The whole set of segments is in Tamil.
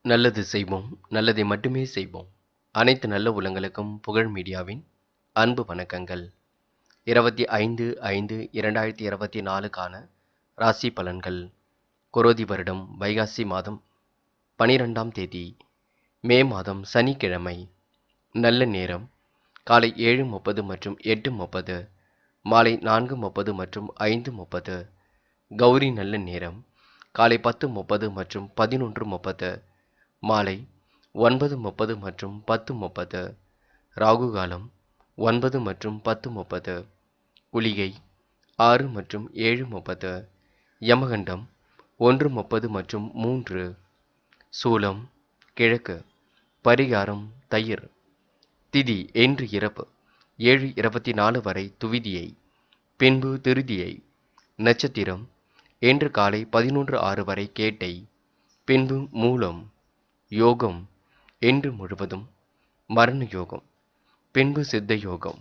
நல்லது செய்வோம், நல்லதை மட்டுமே செய்வோம். அனைத்து நல்ல உள்ளங்களுக்கும் புகழ் மீடியாவின் அன்பு வணக்கங்கள். 25/5/2024க்கான ராசி பலன்கள். குரோதி வருடம் வைகாசி மாதம் 12ஆம் தேதி, மே மாதம் சனிக்கிழமை. நல்ல நேரம் காலை 7:30 மற்றும் 8:30, மாலை 4:30 மற்றும் 5:30. கௌரி நல்ல நேரம் காலை 10:30 மற்றும் 11:30, மாலை 9:30 மற்றும் 10:30. ராகு காலம் 9 மற்றும் 10:30. குளிகை 6 மற்றும் 7:30. யமகண்டம் 1:30 மற்றும் 3. சூலம் கிழக்கு. பரிகாரம் தயிர். திதி இன்று இரவு 7:24 வரை துவிதியை, பின்பு திருதியை. நட்சத்திரம் இன்று காலை 11:06 வரை கேட்டை, பின்பு மூலம். யோகம் இன்று முழுவதும் மரண யோகம், பின்பு சித்த யோகம்.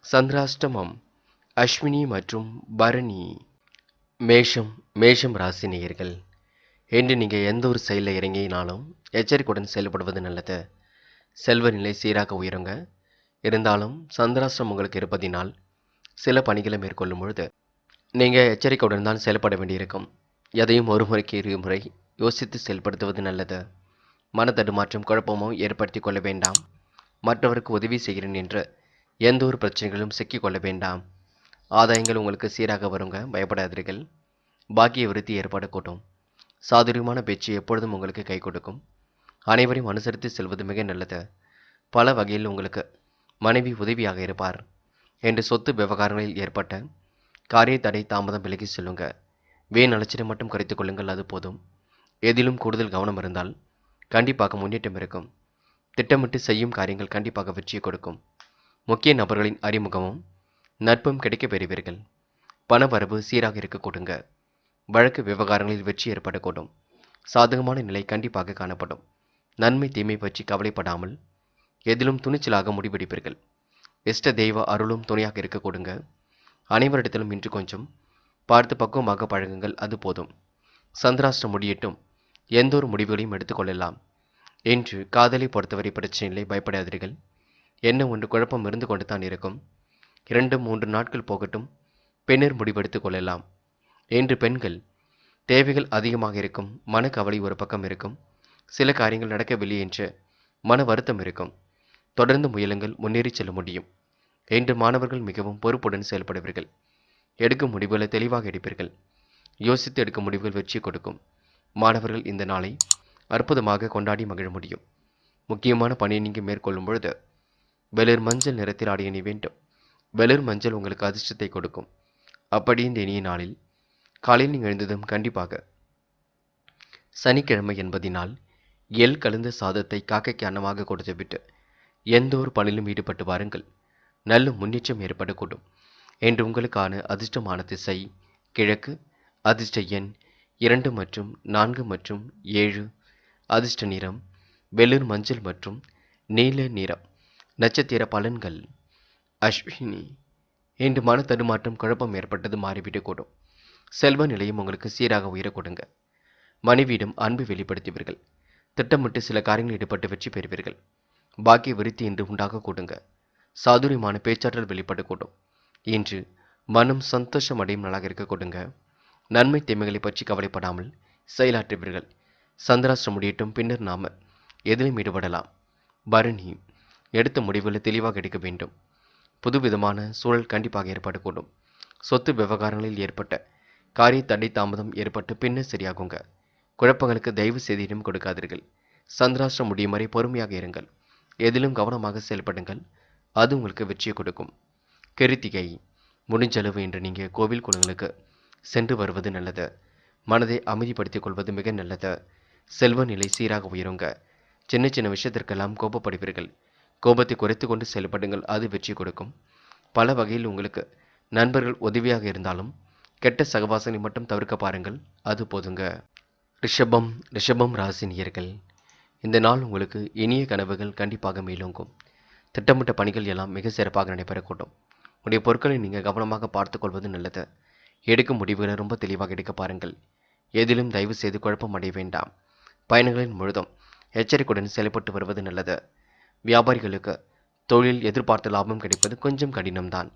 சந்திராஷ்டமம் அஸ்வினி மற்றும் பரணி. மேஷம் ராசி நேயர்கள், இன்று நீங்கள் எந்த ஒரு செயலில் இறங்கினாலும் எச்சரிக்கையுடன் செயல்படுவது நல்லது. செல்வ நிலை சீராக உயருங்க. இருந்தாலும் சந்திராஷ்டிரம் உங்களுக்கு இருப்பதினால் சில பணிகளை மேற்கொள்ளும் பொழுது நீங்கள் எச்சரிக்கையுடன் தான் செயல்பட வேண்டியிருக்கும். எதையும் ஒரு முறைக்கு இருமுறை யோசித்து செயல்படுத்துவது நல்லது. மனத்தடுமாற்றம் குழப்பமோ ஏற்படுத்தி கொள்ள வேண்டாம். மற்றவருக்கு உதவி செய்கிறேன் என்று எந்த ஒரு பிரச்சனைகளும் சிக்கிக்கொள்ள வேண்டாம். ஆதாயங்கள் உங்களுக்கு சீராக வருங்க, பயப்படாதீர்கள். பாக்கிய விருத்தி ஏற்படக்கூடும். சாதுரியமான பேச்சு எப்பொழுதும் உங்களுக்கு கை கொடுக்கும். அனைவரையும் அனுசரித்து செல்வது மிக நல்லது. பல வகையில் உங்களுக்கு மனைவி உதவியாக இருப்பார். என்று சொத்து விவகாரங்களில் ஏற்பட்ட காரிய தடை தாமதம் விலகி செல்லுங்க. வீண் அலட்சியம் மட்டும் குறைத்துக் கொள்ளுங்கள், அது போதும். எதிலும் கூடுதல் கவனம் இருந்தால் கண்டிப்பாக முன்னேற்றம் இருக்கும். திட்டமிட்டு செய்யும் காரியங்கள் கண்டிப்பாக வெற்றியை கொடுக்கும். முக்கிய நபர்களின் அறிமுகமும் நட்பும் கிடைக்க பெறுவீர்கள். பண வரவு சீராக இருக்க கொடுங்க. வழக்கு விவகாரங்களில் வெற்றி ஏற்படக்கூடும். சாதகமான நிலை கண்டிப்பாக காணப்படும். நன்மை தீமை பற்றி கவலைப்படாமல் எதிலும் துணிச்சலாக முடிவெடுப்பீர்கள். இஷ்ட தெய்வ அருளும் துணையாக இருக்க கொடுங்க. அனைவரிடத்திலும் இன்று கொஞ்சம் பார்த்து பக்குவமாக பழகுங்கள், அது போதும். சந்திராஷ்டிரம் முடியட்டும், எந்த ஒரு முடிவுகளையும் எடுத்துக்கொள்ளலாம். இன்று காதலை பொறுத்தவரை பிரச்சனை இல்லை, பயப்படாதீர்கள். என்ன ஒன்று குழப்பம் இருந்து கொண்டு தான் இருக்கும். 2-3 நாட்கள் போகட்டும், பின்னர் முடிவெடுத்துக் கொள்ளலாம். இன்று பெண்கள் தேவைகள் அதிகமாக இருக்கும். மனக்கவலை ஒரு பக்கம் இருக்கும். சில காரியங்கள் நடக்கவில்லை என்ற மன வருத்தம் இருக்கும். தொடர்ந்து முயலுங்கள், முன்னேறி செல்ல முடியும். இன்று மாணவர்கள் மிகவும் பொறுப்புடன் செயல்படுவீர்கள். எடுக்கும் முடிவுகளை தெளிவாக எடுப்பீர்கள். யோசித்து எடுக்கும் முடிவுகள் வெற்றி கொடுக்கும். மாணவர்கள் இந்த நாளை அற்புதமாக கொண்டாடி மகிழ முடியும். முக்கியமான பணியை நீங்கள் மேற்கொள்ளும் பொழுது வெளிர் மஞ்சள் நிறத்தில் ஆடை அணிய வேண்டும். வெளிர் மஞ்சள் உங்களுக்கு அதிர்ஷ்டத்தை கொடுக்கும். அப்படி இந்த இனிய நாளில் காலையில் நீங்கள் எழுந்ததும் கண்டிப்பாக சனிக்கிழமை என்பதினால் எள் கலந்த சாதத்தை காக்கைக்கு அன்னமாக கொடுத்துவிட்டு எந்த ஒரு பணியிலும் ஈடுபட்டு வாருங்கள். நல்ல முன்னேற்றம் ஏற்படக்கூடும். என்று உங்களுக்கான அதிர்ஷ்டமான திசை கிழக்கு. அதிர்ஷ்ட எண் 2 மற்றும் 4 மற்றும் 7. அதிர்ஷ்ட நிறம் வெளிர் மஞ்சள் மற்றும் நீல நிறம். நட்சத்திர பலன்கள். அஸ்வினி. இன்று மன தடுமாற்றம் குழப்பம் ஏற்பட்டது மாறிவிடக்கூடும். செல்வ நிலையம் உங்களுக்கு சீராக உயர கொடுங்க. மனைவியிடம் அன்பு வெளிப்படுத்துவீர்கள். திட்டமிட்டு சில காரியங்கள் ஈடுபட்டு வெற்றி பெறுவீர்கள். பாக்கிய விருத்தி இன்று உண்டாக கூடுங்க. சாதுரியமான பேச்சாற்றல் வெளிப்படக்கூடும். இன்று மனம் சந்தோஷம் அடையும் நாளாக இருக்க கொடுங்க. நன்மை தீமைகளை பற்றி கவலைப்படாமல் செயலாற்றுவீர்கள். சந்திராஷ்டிரம் முடியட்டும், பின்னர் நாம எதிலும் ஈடுபடலாம். பரணி. எடுத்த முடிவுகளை தெளிவாக எடுக்க வேண்டும். புதுவிதமான சூழல் கண்டிப்பாக ஏற்படக்கூடும். சொத்து விவகாரங்களில் ஏற்பட்ட காரிய தடை தாமதம் ஏற்பட்டு பின்னர் சரியாகுங்க. குழப்பங்களுக்கு தயவு செய்து இடம் கொடுக்காதீர்கள். சந்திராஷ்டிரம் முடியும் வரை பொறுமையாக இருங்கள். எதிலும் கவனமாக செயல்படுங்கள், அது உங்களுக்கு வெற்றியை கொடுக்கும். கிருத்திகை. முடிஞ்சளவு இன்று நீங்கள் கோவில் குளங்களுக்கு சென்று வருவது நல்லது. மனதை அமைதிப்படுத்திக் கொள்வது மிக நல்லது. செல்வ நிலை சீராக உயருங்க. சின்ன சின்ன விஷயத்திற்கெல்லாம் கோபப்படுவீர்கள். கோபத்தை குறைத்து கொண்டு செயல்படுங்கள், அது வெற்றி கொடுக்கும். பல வகையில் உங்களுக்கு நண்பர்கள் உதவியாக இருந்தாலும் கெட்ட சகவாசனை மட்டும் தவிர்க்க பாருங்கள், அது போதுங்க. ரிஷபம் ராசி நேயர்கள், இந்த நாள் உங்களுக்கு இனிய கனவுகள் கண்டிப்பாக மேலோங்கும். திட்டமிட்ட பணிகள் எல்லாம் மிக சிறப்பாக நடைபெறக்கூடும். உடைய பொருட்களை நீங்கள் கவனமாக பார்த்துக் கொள்வது நல்லது. எடுக்கும் முடிவுகளை ரொம்ப தெளிவாக எடுக்க பாருங்கள். எதிலும் தயவு செய்து குழப்பம் அடைய வேண்டாம். பயணங்களின் முழுதும் எச்சரிக்கையுடன் செயல்பட்டு வருவது நல்லது. வியாபாரிகளுக்கு தொழில் எதிர்பார்த்த லாபம் கிடைப்பது கொஞ்சம் கடினம்தான்.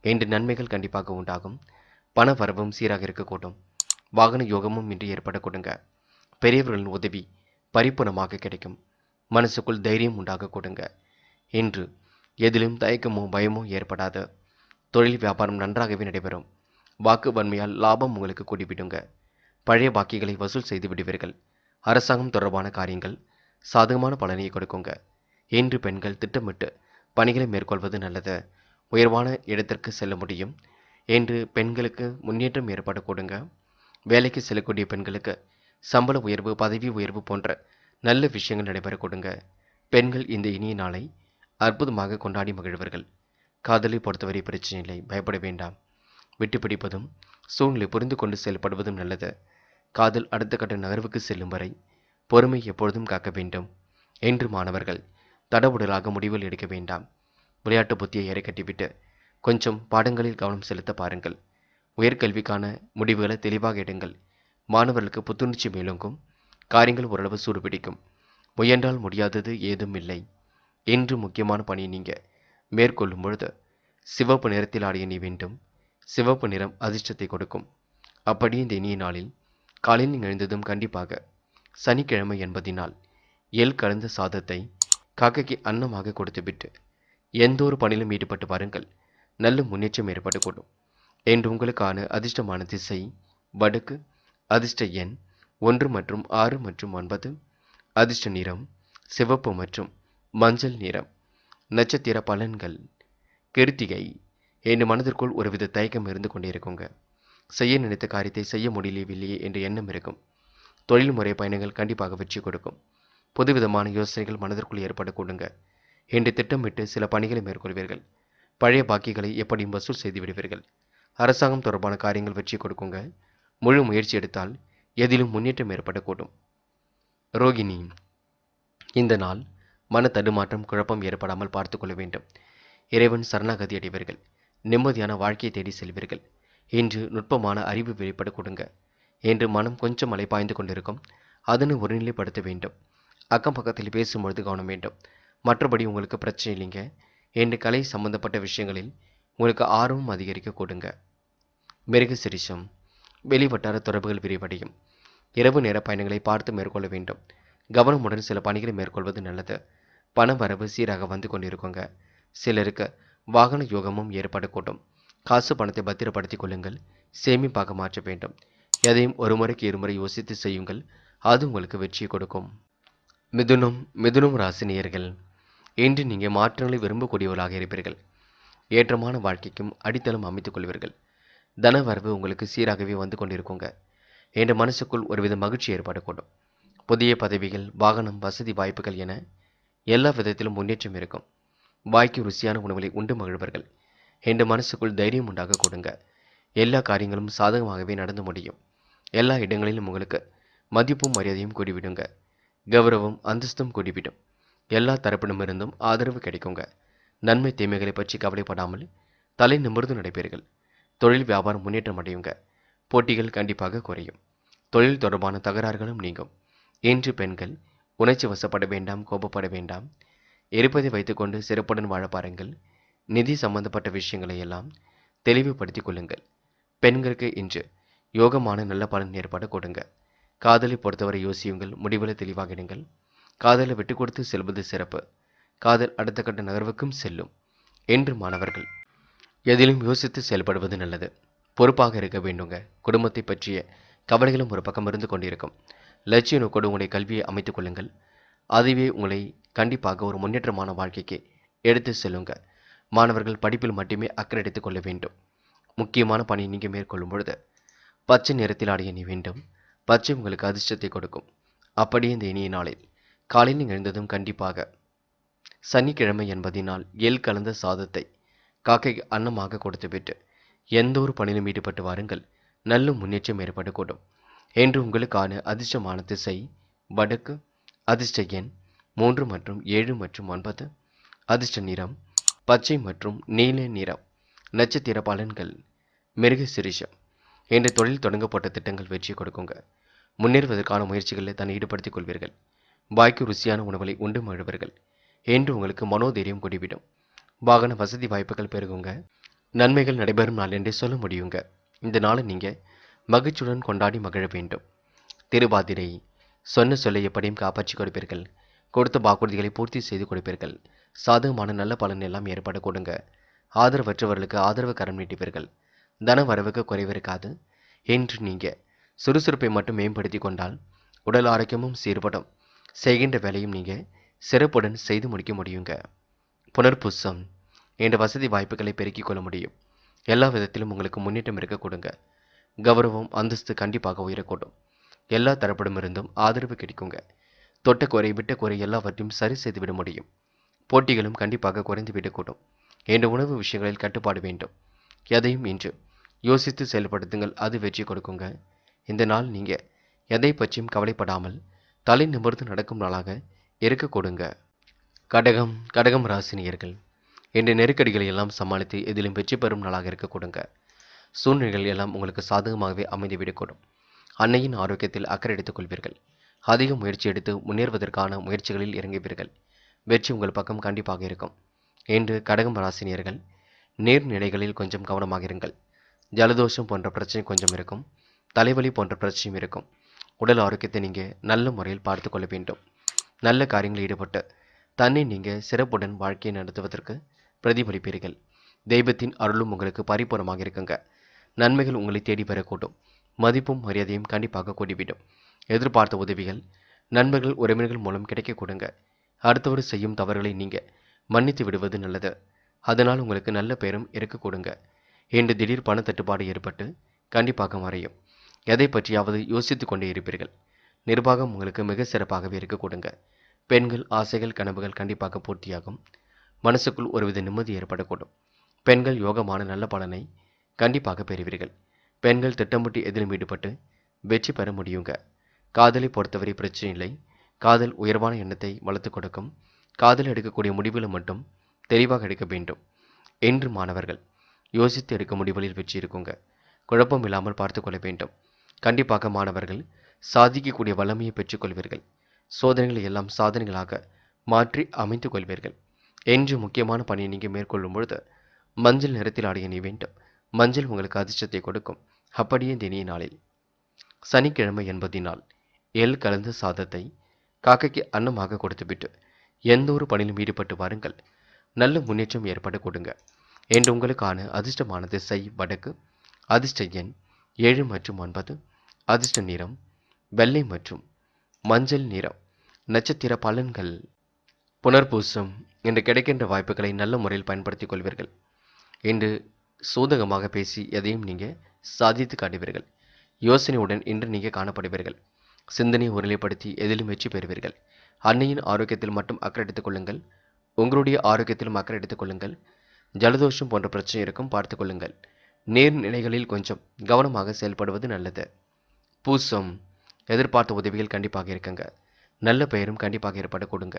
இன்று நன்மைகள் கண்டிப்பாக உண்டாகும். பண வரவும் சீராக இருக்கக்கூடும். வாகன யோகமும் இன்று ஏற்படக்கூடுங்க. பெரியவர்களின் உதவி பரிபூர்ணமாக கிடைக்கும். மனசுக்குள் தைரியம் உண்டாக கொடுங்க. இன்று எதிலும் தயக்கமோ பயமோ ஏற்படாது. தொழில் வியாபாரம் நன்றாகவே நடைபெறும். வாக்கு வன்மையால் லாபம் உங்களுக்கு கூடிவிடுங்க. பழைய பாக்கிகளை வசூல் செய்து விடுவீர்கள். அரசாங்கம் தொடர்பான காரியங்கள் சாதகமான பலனை கொடுக்குங்க. இன்று பெண்கள் திட்டமிட்டு பணிகளை மேற்கொள்வது நல்லது. உயர்வான இடத்திற்கு செல்ல முடியும். இன்று பெண்களுக்கு முன்னேற்றம் ஏற்பட கொடுங்க. வேலைக்கு செல்லக்கூடிய பெண்களுக்கு சம்பள உயர்வு, பதவி உயர்வு போன்ற நல்ல விஷயங்கள் நடைபெற கொடுங்க. பெண்கள் இந்த இனிய நாளை அற்புதமாக கொண்டாடி மகிழ்வர்கள். காதலை பொறுத்தவரை பிரச்சனை இல்லை, பயப்பட வேண்டாம். விட்டு பிடிப்பதும் சூழ்நிலை புரிந்து கொண்டு செயல்படுவதும் நல்லது. காதல் அடுத்த கட்ட நகர்வுக்கு செல்லும் வரை பொறுமை எப்பொழுதும் காக்க வேண்டும். என்று மாணவர்கள் தடபுடலாக முடிவுகள் எடுக்க வேண்டாம். விளையாட்டு புத்தியை ஏற கட்டிவிட்டு கொஞ்சம் பாடங்களில் கவனம் செலுத்த பாருங்கள். உயர்கல்விக்கான முடிவுகளை தெளிவாக எடுங்கள். மாணவர்களுக்கு புத்துணர்ச்சி மேலோங்கும். காரியங்கள் ஓரளவு சூடுபிடிக்கும். முயன்றால் முடியாதது ஏதும் இல்லை. இன்று முக்கியமான பணியை நீங்க மேற்கொள்ளும் பொழுது சிவப்பு நிறத்தில் ஆடிய நீ வேண்டும். சிவப்பு நிறம் அதிர்ஷ்டத்தை கொடுக்கும். அப்படி இந்த இனிய நாளில் காலையில் நீங்கள் எழுந்ததும் கண்டிப்பாக சனிக்கிழமை என்பதினால் எள் கலந்த சாதத்தை காக்கைக்கு அன்னமாக கொடுத்துவிட்டு எந்த ஒரு பணியிலும் ஈடுபட்டு பாருங்கள். நல்ல முன்னேற்றம் ஏற்படக்கூடும். என்று உங்களுக்கான அதிர்ஷ்டமான திசை வடக்கு. அதிர்ஷ்ட எண் 1 மற்றும் 6 மற்றும் 9. அதிர்ஷ்ட நிறம் சிவப்பு மற்றும் மஞ்சள் நிறம். நட்சத்திர பலன்கள். கிருத்திகை. என் மனதிற்குள் ஒருவித தயக்கம் இருந்து கொண்டே இருக்குங்க. செய்ய நினைத்த காரியத்தை செய்ய முடியவில்லையே என்ற எண்ணம் இருக்கும். தொழில்முறை பயணங்கள் கண்டிப்பாக வெற்றி கொடுக்கும். புதுவிதமான யோசனைகள் மனதிற்குள் ஏற்படக்கூடுங்க. என்று திட்டமிட்டு சில பணிகளை மேற்கொள்வீர்கள். பழைய பாக்கிகளை எப்படியும் வசூல் செய்து விடுவீர்கள். அரசாங்கம் தொடர்பான காரியங்கள் வெற்றி கொடுக்குங்க. முழு முயற்சி எடுத்தால் எதிலும் முன்னேற்றம் ஏற்படக்கூடும். ரோகிணி. இந்த நாள் மன தடுமாற்றம், குழப்பம் ஏற்படாமல் பார்த்து கொள்ள வேண்டும். இறைவன் சரணாகதி அடைவீர்கள். நிம்மதியான வாழ்க்கையை தேடி செல்வீர்கள். இன்று நுட்பமான அறிவு வெளிப்பட கொடுங்க. என்று மனம் கொஞ்சம் அலைப்பாய்ந்து கொண்டிருக்கும். அதனை ஒருநிலைப்படுத்த வேண்டும். அக்கம் பக்கத்தில் பேசும்பொழுது கவனம் வேண்டும். மற்றபடி உங்களுக்கு பிரச்சனை இல்லைங்க. என்று கலை சம்பந்தப்பட்ட விஷயங்களில் உங்களுக்கு ஆர்வம் அதிகரிக்க கொடுங்க. மிருக சிரிஷம். வெளிவட்டார தொடர்புகள் விரிவடையும். இரவு நேர பயணங்களை பார்த்து மேற்கொள்ள வேண்டும். கவனமுடன் சில பணிகளை மேற்கொள்வது நல்லது. பண வரவு சீராக வந்து கொண்டிருக்குங்க. சிலருக்கு வாகன யோகமும் ஏற்படக்கூடும். காசு பணத்தை பத்திரப்படுத்திக் கொள்ளுங்கள். சேமிப்பாக மாற்ற வேண்டும். எதையும் ஒரு முறைக்கு இருமுறை யோசித்து செய்யுங்கள். அது உங்களுக்கு வெற்றியை கொடுக்கும். மிதுனம் ராசி நேயர்கள். இன்று நீங்கள் மாற்றங்களை விரும்பக்கூடியவர்களாக இருப்பீர்கள். ஏற்றமான வாழ்க்கைக்கும் அடித்தளம் அமைத்துக் கொள்வீர்கள். தன வரவு உங்களுக்கு சீராகவே வந்து கொண்டிருக்குங்க. என்ற மனசுக்குள் ஒருவித மகிழ்ச்சி ஏற்படக்கூடும். புதிய பதவிகள், வாகனம், வசதி வாய்ப்புகள் என எல்லா விதத்திலும் முன்னேற்றம் இருக்கும். வாய்க்கு ருசியான உணவுகளை உண்டு மகிழ்வர்கள். என்ற மனசுக்குள் தைரியம் உண்டாக கொடுங்க. எல்லா காரியங்களும் சாதகமாகவே நடந்து முடியும். எல்லா இடங்களிலும் உங்களுக்கு மதிப்பும் மரியாதையும் கூடிவிடுங்க. கௌரவம் அந்தஸ்தும் கூடிவிடும். எல்லா தரப்பிடமிருந்தும் ஆதரவு கிடைக்குங்க. நன்மை தீமைகளை பற்றி கவலைப்படாமல் தலை நிமிர்ந்து நடைபெறுங்கள். தொழில் வியாபாரம் முன்னேற்றம் அடையுங்க. போட்டிகள் கண்டிப்பாக குறையும். தொழில் தொடர்பான தகராறுகளும் நீங்கும். இன்று பெண்கள் உணர்ச்சி வசப்பட வேண்டாம், கோபப்பட வேண்டாம். இருப்பதை வைத்துக்கொண்டு சிறப்புடன் வாழ பாருங்கள். நிதி சம்பந்தப்பட்ட விஷயங்களை எல்லாம் தெளிவுபடுத்திக் கொள்ளுங்கள். பெண்களுக்கு இன்று யோகமான நல்ல பலன் ஏற்பட கொடுங்க. காதலை பொறுத்தவரை யோசியுங்கள், முடிவில் தெளிவாகிடுங்கள். காதலை விட்டு கொடுத்து செல்வது சிறப்பு. காதல் அடுத்த கட்ட நகர்வுக்கும் செல்லும். என்று மாணவர்கள் எதிலும் யோசித்து செயல்படுவது நல்லது. பொறுப்பாக இருக்க வேண்டுங்க. குடும்பத்தை பற்றிய கவலைகளும் ஒரு பக்கம் இருந்து கொண்டிருக்கும். லட்சிய நோக்கோடு உங்களுடைய கல்வியை அமைத்துக் கொள்ளுங்கள். அதுவே உங்களை கண்டிப்பாக ஒரு முன்னேற்றமான வாழ்க்கைக்கு எடுத்து செல்லுங்க. மாணவர்கள் படிப்பில் மட்டுமே அக்கறை எடுத்துக் கொள்ள வேண்டும். முக்கியமான பணியை நீங்கள் மேற்கொள்ளும் பொழுது பச்சை நிறத்தில் ஆடிய நீ வேண்டும். பச்சை உங்களுக்கு அதிர்ஷ்டத்தை கொடுக்கும். அப்படியே இந்த இனிய நாளில் காலையில் நீங்கள் எழுந்ததும் கண்டிப்பாக சனிக்கிழமை என்பதினால் எள் கலந்த சாதத்தை காக்கைக்கு அன்னமாக கொடுத்துவிட்டு எந்த ஒரு பணியிலும் ஈடுபட்டு வாருங்கள். நல்ல முன்னேற்றம் ஏற்படக்கூடும். என்று உங்களுக்கான அதிர்ஷ்டமான திசை வடக்கு. அதிர்ஷ்ட எண் 3 மற்றும் 7 மற்றும் 9. அதிர்ஷ்ட நிறம் பச்சை மற்றும் நீல நிறம். நட்சத்திர பலன்கள். மிருக சிரிஷம். என்று தொழில் தொடங்கப்பட்ட திட்டங்கள் வெற்றி கொடுக்குங்க. முன்னேறுவதற்கான முயற்சிகளில் தன்னை ஈடுபடுத்திக் கொள்வீர்கள். வாய்க்கு ருசியான உணவுகளை உண்டு மகிழ்வீர்கள். என்று உங்களுக்கு மனோதைரியம் கூடிவிடும். வாகன வசதி வாய்ப்புகள் பெருகுங்க. நன்மைகள் நடைபெறும் நாள் என்றே சொல்ல முடியுங்க. இந்த நாளை நீங்க மகிழ்ச்சியுடன் கொண்டாடி மகிழ வேண்டும். திருவாதிரை சொன்ன சொல்லை எப்படியும் காப்பாற்றி கொடுப்பீர்கள். கொடுத்த வாக்குறுதிகளை பூர்த்தி செய்து கொடுப்பீர்கள். சாதகமான நல்ல பலன் எல்லாம் ஏற்பட கொடுங்க. ஆதரவற்றவர்களுக்கு ஆதரவு கரம் நீட்டுவீர்கள். தன வரவுக்கு குறைவிருக்காது. என்று நீங்க சுறுசுறுப்பை மட்டும் மேம்படுத்தி கொண்டால் உடல் ஆரோக்கியமும் சீர்படும். செய்கின்ற வேலையும் நீங்க சிறப்புடன் செய்து முடிக்க முடியுங்க. புனர்பூசம் என்ற வசதி வாய்ப்புகளை பெருக்கிக் கொள்ள முடியும். எல்லா விதத்திலும் உங்களுக்கு முன்னேற்றம் இருக்க கொடுங்க. கௌரவம் அந்தஸ்து கண்டிப்பாக உயரக்கூடும். எல்லா தரப்பிடமிருந்தும் ஆதரவு கிடைக்குங்க. தொட்ட குறை விட்ட குறை எல்லாவற்றையும் சரி செய்து விட முடியும். போட்டிகளும் கண்டிப்பாக குறைந்து விடக்கூடும். என்ற உணவு விஷயங்களில் கட்டுப்பாடு வேண்டும். எதையும் இன்று யோசித்து செயல்படுத்துங்கள், அது வெற்றி கொடுக்குங்க. இந்த நாள் நீங்க எதை பற்றியும் கவலைப்படாமல் தலை நிமிர்ந்து நடக்கும் நாளாக இருக்க கொடுங்க. கடகம் ராசினியர்கள் என்ற நெருக்கடிகளை எல்லாம் சமாளித்து எதிலும் வெற்றி பெறும் நாளாக இருக்க கொடுங்க. சூழ்நிலைகள் எல்லாம் உங்களுக்கு சாதகமாகவே அமைந்துவிடக்கூடும். அன்னையின் ஆரோக்கியத்தில் அக்கறை எடுத்துக் கொள்வீர்கள். அதிக முயற்சி எடுத்து முன்னேறுவதற்கான முயற்சிகளில் இறங்குவீர்கள். வெற்றி உங்கள் பக்கம் கண்டிப்பாக இருக்கும். என்று கடகம் ராசினியர்கள் நீர்நிலைகளில் கொஞ்சம் கவனமாக இருங்கள். ஜலதோஷம் போன்ற பிரச்சனை கொஞ்சம் இருக்கும். தலைவலி போன்ற பிரச்சனையும் இருக்கும். உடல் ஆரோக்கியத்தை நீங்க நல்ல முறையில் பார்த்து கொள்ள வேண்டும். நல்ல காரியங்களில் ஈடுபட்டு தன்னை நீங்க சிறப்புடன் வாழ்க்கையை நடத்துவதற்கு பிரதிபலிப்பீர்கள். தெய்வத்தின் அருளும் உங்களுக்கு பரிபூர்ணமாக இருக்குங்க. நன்மைகள் உங்களை தேடி வரக்கூடும். மதிப்பும் மரியாதையும் கண்டிப்பாக கூடிவிடும். எதிர்பார்த்த உதவிகள் நண்பர்கள் உறவினர்கள் மூலம் கிடைக்க கொடுங்க. அடுத்தவர் செய்யும் தவறுகளை நீங்க மன்னித்து விடுவது நல்லது. அதனால் உங்களுக்கு நல்ல பெயரும் இருக்க கொடுங்க. என்று திடீர் பண தட்டுப்பாடு ஏற்பட்டு கண்டிப்பாக மறையும். எதை பற்றியாவது யோசித்துக் கொண்டே இருப்பீர்கள். நிர்வாகம் உங்களுக்கு மிக சிறப்பாகவே இருக்க கொடுங்க. பெண்கள் ஆசைகள் கனவுகள் கண்டிப்பாக பூர்த்தியாகும். மனசுக்குள் ஒருவித நிம்மதி ஏற்படக்கூடும். பெண்கள் யோகமான நல்ல பலனை கண்டிப்பாக பெறுவீர்கள். பெண்கள் திட்டமிட்டு எதிலும் ஈடுபட்டு வெற்றி பெற முடியுங்க. காதலை பொறுத்தவரை பிரச்சனை இல்லை. காதல் உயர்வான எண்ணத்தை வளர்த்து கொடுக்கும். காதல் எடுக்கக்கூடிய முடிவுகளை மட்டும் தெளிவாக எடுக்க வேண்டும். என்று மாணவர்கள் யோசித்து எடுக்க முடிவுகளில் வெற்றி இருக்குங்க. குழப்பம் இல்லாமல் பார்த்து கொள்ள வேண்டும். கண்டிப்பாக மாணவர்கள் சாதிக்கக்கூடிய வல்லமையை பெற்றுக்கொள்வீர்கள். சோதனைகளை எல்லாம் சாதனைகளாக மாற்றி அமைத்துக் கொள்வீர்கள். என்று முக்கியமான பணியை நீங்கள் மேற்கொள்ளும் பொழுது மஞ்சள் நிறத்தில் ஆடைய நீ வேண்டும். மஞ்சள் உங்களுக்கு அதிர்ஷ்டத்தை கொடுக்கும். அப்படியே இந்த இனிய நாளில் சனிக்கிழமை என்பதினால் எள் கலந்த சாதத்தை காக்கைக்கு அன்னமாக கொடுத்துவிட்டு எந்த ஒரு பணியிலும் ஈடுபட்டு வாருங்கள். நல்ல முன்னேற்றம் ஏற்பட கொடுங்க. என்று உங்களுக்கான அதிர்ஷ்டமான திசை வடக்கு. அதிர்ஷ்ட எண் 7 மற்றும் 9. அதிர்ஷ்ட நிறம் வெள்ளை மற்றும் மஞ்சள் நிறம். நட்சத்திர பலன்கள். புனர்பூசம் இன்று கிடைக்கின்ற வாய்ப்புகளை நல்ல முறையில் பயன்படுத்திக் கொள்வீர்கள். இன்று சூதகமாக பேசி எதையும் நீங்கள் சாதித்து காட்டுவீர்கள். யோசனையுடன் இன்று நீங்கள் காணப்படுவீர்கள். சிந்தனையை ஒருநிலைப்படுத்தி எதிலும் வெற்றி பெறுவீர்கள். அன்னையின் ஆரோக்கியத்தில் மட்டும் அக்கறை எடுத்துக் கொள்ளுங்கள். உங்களுடைய ஆரோக்கியத்திலும் அக்கறை எடுத்துக் கொள்ளுங்கள். ஜலதோஷம் போன்ற பிரச்சனை இருக்கும், பார்த்துக் கொள்ளுங்கள். நீர்நிலைகளில் கொஞ்சம் கவனமாக செயல்படுவது நல்லது. பூசம் எதிர்பார்த்த உதவிகள் கண்டிப்பாக இருக்குங்க. நல்ல பெயரும் கண்டிப்பாக ஏற்பட கொடுங்க.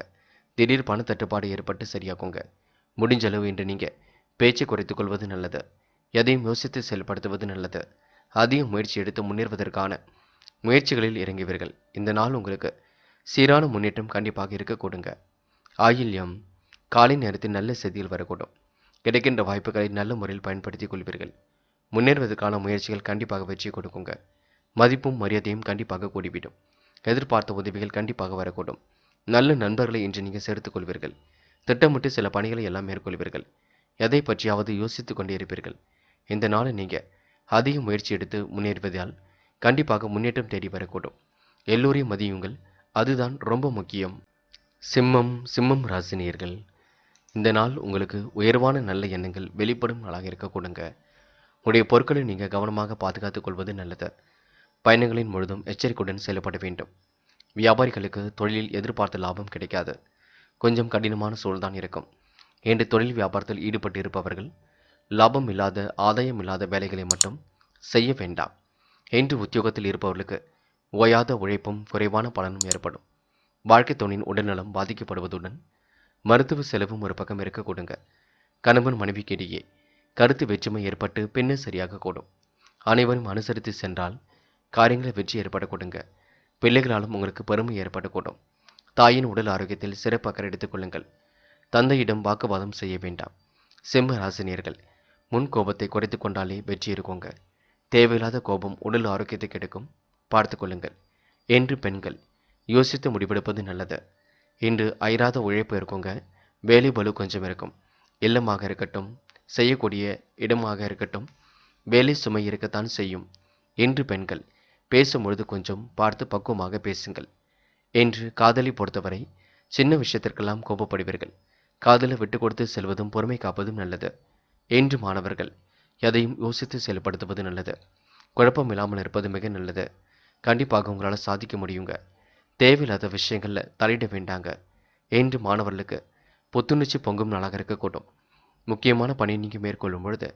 திடீர் பண தட்டுப்பாடு ஏற்பட்டு சரியாக்குங்க. முடிஞ்சளவு இன்று நீங்கள் பேச்சை குறைத்துக் கொள்வது நல்லது. எதையும் யோசித்து செயல்படுத்துவது நல்லது. அதிக முயற்சி எடுத்து முன்னேறுவதற்கான முயற்சிகளில் இறங்குவீர்கள். இந்த நாள் உங்களுக்கு சீரான முன்னேற்றம் கண்டிப்பாக இருக்க கொடுங்க. ஆயில்யம் காலை நேரத்தில் நல்ல செய்தியில் வரக்கூடும். கிடைக்கின்ற வாய்ப்புகளை நல்ல முறையில் பயன்படுத்திக் கொள்வீர்கள். முன்னேறுவதற்கான முயற்சிகள் கண்டிப்பாக வெற்றி கொடுக்குங்க. மதிப்பும் மரியாதையும் கண்டிப்பாக கூடிவிடும். எதிர்பார்த்த உதவிகள் கண்டிப்பாக வரக்கூடும். நல்ல நண்பர்களை இன்று நீங்கள் சேர்த்துக் கொள்வீர்கள். திட்டமிட்டு சில பணிகளை எல்லாம் மேற்கொள்வீர்கள். எதை பற்றியாவது யோசித்துக் கொண்டே இருப்பீர்கள். இந்த நாளை நீங்கள் அதிக முயற்சி எடுத்து முன்னேறுவதால் கண்டிப்பாக முன்னேற்றம் தேடி வரக்கூடும். எல்லோரையும் மதியுங்கள், அதுதான் ரொம்ப முக்கியம். சிம்மம் ராசினியர்கள் இந்த நாள் உங்களுக்கு உயர்வான நல்ல எண்ணங்கள் வெளிப்படும் நாளாக இருக்க கொடுங்க. உடைய பொருட்களை நீங்கள் கவனமாக பாதுகாத்துக் கொள்வது நல்லது. பயணங்களின் முழுதும் எச்சரிக்கையுடன் செயல்பட வேண்டும். வியாபாரிகளுக்கு தொழிலில் எதிர்பார்த்த லாபம் கிடைக்காது. கொஞ்சம் கடினமான சூழ்தான் இருக்கும். என்று தொழில் வியாபாரத்தில் ஈடுபட்டு இருப்பவர்கள் லாபம் இல்லாத ஆதாயம் இல்லாத வேலைகளை மட்டும் செய்ய வேண்டாம். என்று உத்தியோகத்தில் இருப்பவர்களுக்கு ஓயாத உழைப்பும் குறைவான பலனும் ஏற்படும். வாழ்க்கை துணையின் உடல்நலம் பாதிக்கப்படுவதுடன் மருத்துவ செலவும் ஒரு பக்கம் இருக்க கொடுங்க. கணவன் மனைவிக்கிடையே கருத்து வேற்றுமை ஏற்பட்டு பின்னர் சரியாக கூடும். அனைவரும் அனுசரித்து சென்றால் காரியங்களை வெற்றி ஏற்பட கொடுங்க. பிள்ளைகளாலும் உங்களுக்கு பெருமை ஏற்படக்கூடும். தாயின் உடல் ஆரோக்கியத்தில் சிறப்பு அக்கறை எடுத்துக் கொள்ளுங்கள். தந்தையிடம் வாக்குவாதம் செய்ய வேண்டாம். சிம்ம ராசினியர்கள், முன் கோபத்தை குறைத்துக் கொண்டாலே வெற்றி இருக்குங்க. தேவையில்லாத கோபம் உடல் ஆரோக்கியத்தை கெடுக்கும், பார்த்துக் கொள்ளுங்கள். என்று பெண்கள், யோசித்து முடிவெடுப்பது நல்லது. இன்று அயராத உழைப்பு இருக்குங்க. வேலை பளு கொஞ்சம் இருக்கும். இல்லமாக இருக்கட்டும், செய்யக்கூடிய இடமாக இருக்கட்டும், வேலை சுமை இருக்கத்தான் செய்யும். இன்று பெண்கள், பேசும்பொழுது கொஞ்சம் பார்த்து பக்குவமாக பேசுங்கள். என்று காதலை பொறுத்தவரை, சின்ன விஷயத்திற்கெல்லாம் கோபப்படுவீர்கள். காதலை விட்டு கொடுத்து செல்வதும் பொறுமை காப்பதும் நல்லது. என்று மாணவர்கள், எதையும் யோசித்து செயல்படுத்துவது நல்லது. குழப்பம் இல்லாமல் இருப்பது மிக நல்லது. கண்டிப்பாக உங்களால் சாதிக்க முடியுங்க. தேவையில்லாத விஷயங்கள்ல தலையிட வேண்டாங்க. என்று மாணவர்களுக்கு புத்துணர்ச்சி பொங்கும் நாளாக இருக்கக்கூடும். முக்கியமான பணி நீங்கள் மேற்கொள்ளும் பொழுது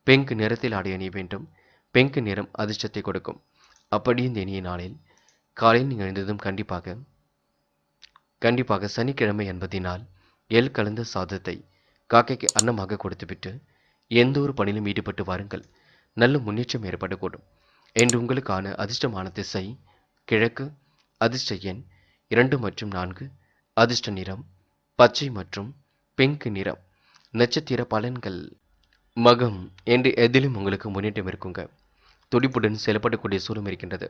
பிங்க் நிறத்தில் ஆடை அணிய வேண்டும். பிங்க் நிறம் அதிர்ஷ்டத்தை கொடுக்கும். அப்படி இந்த இனிய நாளில் காலையில் நீங்கள் எழுந்ததும் கண்டிப்பாக சனிக்கிழமை என்பதினால் எள் கலந்த சாதத்தை காக்கைக்கு அன்னமாக கொடுத்துவிட்டு எந்த ஒரு பணியிலும் ஈடுபட்டு வாருங்கள். நல்ல முன்னேற்றம் ஏற்படக்கூடும். என்று உங்களுக்கான அதிர்ஷ்டமான திசை கிழக்கு, அதிர்ஷ்ட எண் 2 மற்றும் 4, அதிர்ஷ்ட நிறம் பச்சை மற்றும் பிங்க் நிறம். நட்சத்திர பலன்கள். மகம், என்று எதிலும் உங்களுக்கு முன்னேற்றம் இருக்குங்க. துடிப்புடன் செயல்படக்கூடிய சூழலும் இருக்கின்றது.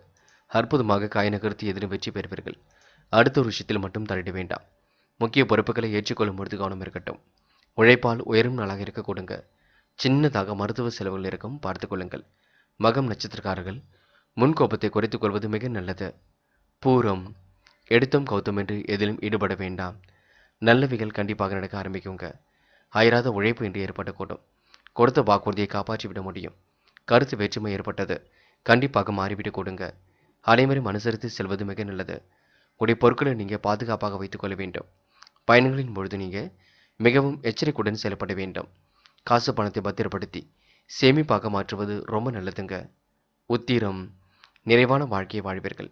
அற்புதமாக காய நகர்த்தி எதிலும் வெற்றி பெறுவீர்கள். அடுத்த ஒரு விஷயத்தில் மட்டும் தலையிட வேண்டாம். முக்கிய பொறுப்புகளை ஏற்றுக்கொள்ளும் பொழுது கவனம் இருக்கட்டும். உழைப்பால் உயரும் நாளாக இருக்க கொடுங்க. சின்னதாக மருத்துவ செலவுகள் இருக்கும், பார்த்துக் கொள்ளுங்கள். மகம் நட்சத்திரக்காரர்கள், முன்கோபத்தை குறைத்துக் கொள்வது மிக நல்லது. பூரம், எடுத்தும் கௌத்தம் என்று எதிலும் ஈடுபட வேண்டாம். நல்லவைகள் கண்டிப்பாக நடக்க ஆரம்பிக்குங்க. அயராத உழைப்பு என்று ஏற்படக்கூடும். கொடுத்த வாக்குறுதியை காப்பாற்றிவிட முடியும். கருத்து வேற்றுமை ஏற்பட்டது, கண்டிப்பாக மாறிவிட்டு கொடுங்க. அனைவரும் அனுசரித்து செல்வது மிக நல்லது. உடைய பொருட்களை நீங்கள் பாதுகாப்பாக வைத்துக் கொள்ள வேண்டும். பயணங்களின் பொழுது நீங்கள் மிகவும் எச்சரிக்கையுடன் செயல்பட வேண்டும். காசு பணத்தை பத்திரப்படுத்தி சேமிப்பாக மாற்றுவது ரொம்ப நல்லதுங்க. உத்திரம், நிறைவான வாழ்க்கையை வாழ்வீர்கள்.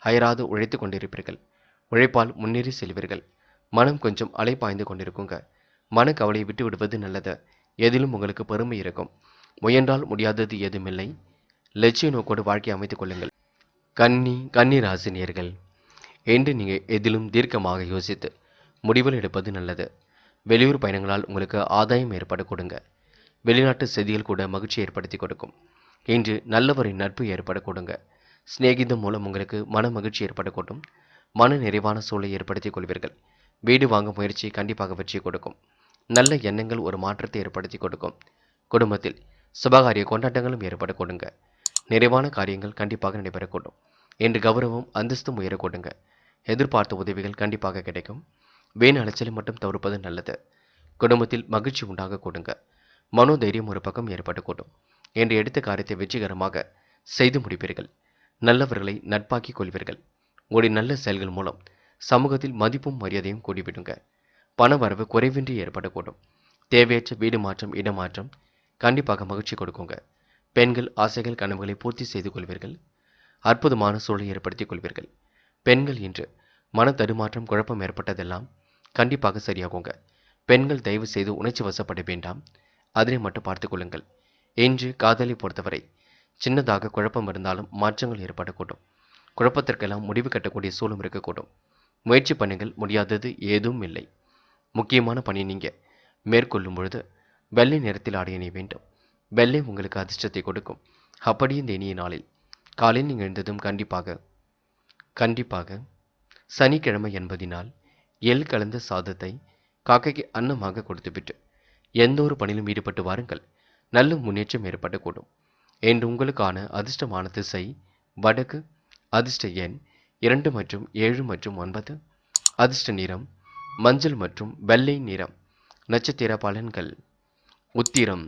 அயராது உழைத்து கொண்டிருப்பீர்கள். உழைப்பால் முன்னேறி செல்வீர்கள். மனம் கொஞ்சம் அலைப்பாய்ந்து கொண்டிருக்குங்க. மனக்கவலையை விட்டு விடுவது நல்லது. எதிலும் உங்களுக்கு பெருமை இருக்கும். முயன்றால் முடியாதது ஏதுமில்லை. லட்சிய நோக்கோடு வாழ்க்கை அமைத்துக் கொள்ளுங்கள். கன்னி ராசினியர்கள், என்று நீங்கள் எதிலும் தீர்க்கமாக யோசித்து முடிவுகள் எடுப்பது நல்லது. வெளியூர் பயணங்களால் உங்களுக்கு ஆதாயம் ஏற்பட கொடுங்க. வெளிநாட்டு செய்திகள் கூட மகிழ்ச்சி ஏற்படுத்தி கொடுக்கும். இன்று நல்லவரின் நட்பு ஏற்பட கொடுங்க. சிநேகிதம் மூலம் உங்களுக்கு மன மகிழ்ச்சி ஏற்படக்கூடும். மன நிறைவான சூழலை ஏற்படுத்திக் கொள்வீர்கள். வீடு வாங்கும் முயற்சி கண்டிப்பாக வெற்றி கொடுக்கும். நல்ல எண்ணங்கள் ஒரு மாற்றத்தை ஏற்படுத்தி கொடுக்கும். குடும்பத்தில் சுபகாரிய கொண்டாட்டங்களும் ஏற்பட கொடுங்க. நிறைவான காரியங்கள் கண்டிப்பாக நடைபெறக்கூடும். என்று கௌரவம் அந்தஸ்தும் உயர கொடுங்க. எதிர்பார்த்த உதவிகள் கண்டிப்பாக கிடைக்கும். வீண் அலைச்சலை மட்டும் தவிர்ப்பது நல்லது. குடும்பத்தில் மகிழ்ச்சி உண்டாக கொடுங்க. மனோதைரியம் ஒரு பக்கம் ஏற்படக்கூடும். என்று எடுத்த காரியத்தை வெற்றிகரமாக செய்து முடிப்பீர்கள். நல்லவர்களை நட்பாக்கிக் கொள்வீர்கள். உங்களுடைய நல்ல செயல்கள் மூலம் சமூகத்தில் மதிப்பும் மரியாதையும் கூடிவிடுங்க. பண வரவு குறைவின்றி ஏற்படக்கூடும். தேவையற்ற வீடு மாற்றம், இடமாற்றம் கண்டிப்பாக மகிழ்ச்சி கொடுக்குங்க. பெண்கள் ஆசைகள் கனவுகளை பூர்த்தி செய்து கொள்வீர்கள். அற்புதமான சூழலை ஏற்படுத்திக் கொள்வீர்கள். பெண்கள் இன்று மன தடுமாற்றம், குழப்பம் ஏற்பட்டதெல்லாம் கண்டிப்பாக சரியாகுங்க. பெண்கள் தயவு செய்து உணர்ச்சி வசப்பட வேண்டாம். அதனை மட்டும் பார்த்துக் கொள்ளுங்கள். இன்று காதலை பொறுத்தவரை சின்னதாக குழப்பம் இருந்தாலும் மாற்றங்கள் ஏற்படக்கூடும். குழப்பத்திற்கெல்லாம் முடிவு கட்டக்கூடிய சூழலும் இருக்கக்கூடும். முயற்சி பண்ணுங்கள், முடியாதது ஏதும் இல்லை. முக்கியமான பணியை நீங்கள் மேற்கொள்ளும் பொழுது வெள்ளை நிறத்தில் ஆடை அணிய வேண்டும். வெள்ளை உங்களுக்கு அதிர்ஷ்டத்தை கொடுக்கும். அப்படி இந்த இனிய நாளில் காலையில் நீங்கள் எழுந்ததும் கண்டிப்பாக சனிக்கிழமை என்பதினால் எள் கலந்த சாதத்தை காக்கைக்கு அன்னமாக கொடுத்துவிட்டு எந்த ஒரு பணியிலும் ஈடுபட்டு வாருங்கள். நல்ல முன்னேற்றம் ஏற்படக்கூடும். என்று உங்களுக்கான அதிர்ஷ்டமான திசை வடக்கு, அதிர்ஷ்ட எண் 2 மற்றும் 7 மற்றும் 9, அதிர்ஷ்ட நிறம் மஞ்சள் மற்றும் வெள்ளை நிறம். நட்சத்திர பலன்கள். உத்திரம்,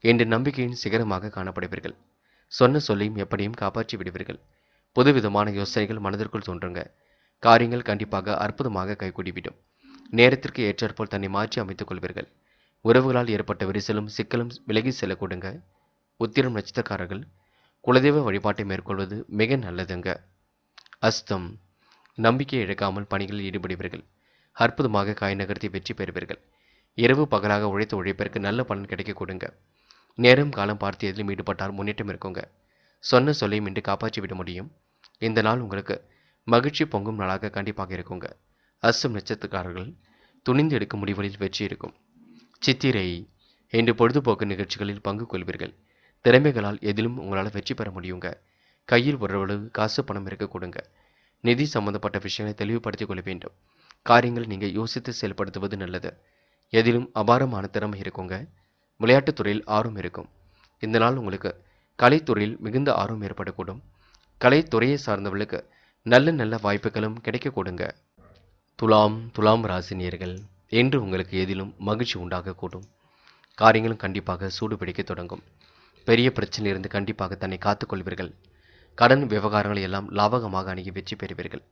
என்று நம்பிக்கையின் சிகரமாக காணப்படுவீர்கள். சொன்ன சொல்லையும் எப்படியும் காப்பாற்றி விடுவீர்கள். புதுவிதமான யோசனைகள் மனதிற்குள் தோன்றுங்க. காரியங்கள் கண்டிப்பாக அற்புதமாக கைகூடிவிடும். நேரத்திற்கு ஏற்றாற்போல் தன்னை மாற்றி அமைத்துக் கொள்வீர்கள். உறவுகளால் ஏற்பட்ட விரிசலும் சிக்கலும் விலகி செல்ல கொடுங்க. உத்திரம் நட்சத்திரக்காரர்கள், குலதெய்வ வழிபாட்டை மேற்கொள்வது மிக நல்லதுங்க. அஸ்தம், நம்பிக்கையை இழக்காமல் பணிகளில் ஈடுபடுவீர்கள். அற்புதமாக காய் நகர்த்தி வெற்றி பெறுவீர்கள். இரவு பகலாக உழைத்த உழைப்பிற்கு நல்ல பலன் கிடைக்க கொடுங்க. நேரம் காலம் பார்த்து எதிலும் ஈடுபட்டால் முன்னேற்றம் இருக்குங்க. சொன்ன சொல்லையும் இன்று காப்பாற்றி விட முடியும். இந்த நாள் உங்களுக்கு மகிழ்ச்சி பொங்கும் நாளாக கண்டிப்பாக இருக்குங்க. அஸ்தம் நட்சத்திரக்காரர்கள் துணிந்து எடுக்கும் முடிவுகளில் வெற்றி இருக்கும். சித்திரை இன்று பொழுதுபோக்கு நிகழ்ச்சிகளில் பங்கு கொள்வீர்கள். திறமைகளால் எதிலும் உங்களால் வெற்றி பெற முடியுங்க. கையில் ஓரளவு காசு பணம் இருக்க கொடுங்க. நிதி சம்பந்தப்பட்ட விஷயங்களை தெளிவுபடுத்திக் கொள்ள வேண்டும். காரியங்களை நீங்கள் யோசித்து செயல்படுத்துவது நல்லது. எதிலும் அபாரமான திறமை இருக்குங்க. விளையாட்டுத் துறையில் ஆர்வம் இருக்கும். இந்த நாள் உங்களுக்கு கலைத்துறையில் மிகுந்த ஆர்வம் ஏற்படக்கூடும். கலைத்துறையை சார்ந்தவர்களுக்கு நல்ல நல்ல வாய்ப்புகளும் கிடைக்க கொடுங்க. துலாம் ராசினியர்கள் என்று உங்களுக்கு எதிலும் மகிழ்ச்சி உண்டாகக்கூடும். காரியங்களும் கண்டிப்பாக சூடு பிடிக்க தொடங்கும். பெரிய பிரச்சனையிலிருந்து கண்டிப்பாக தன்னை காத்துக்கொள்வீர்கள். கடன் விவகாரங்களை எல்லாம் லாபகமாக அணுகி வெற்றி பெறுவீர்கள்.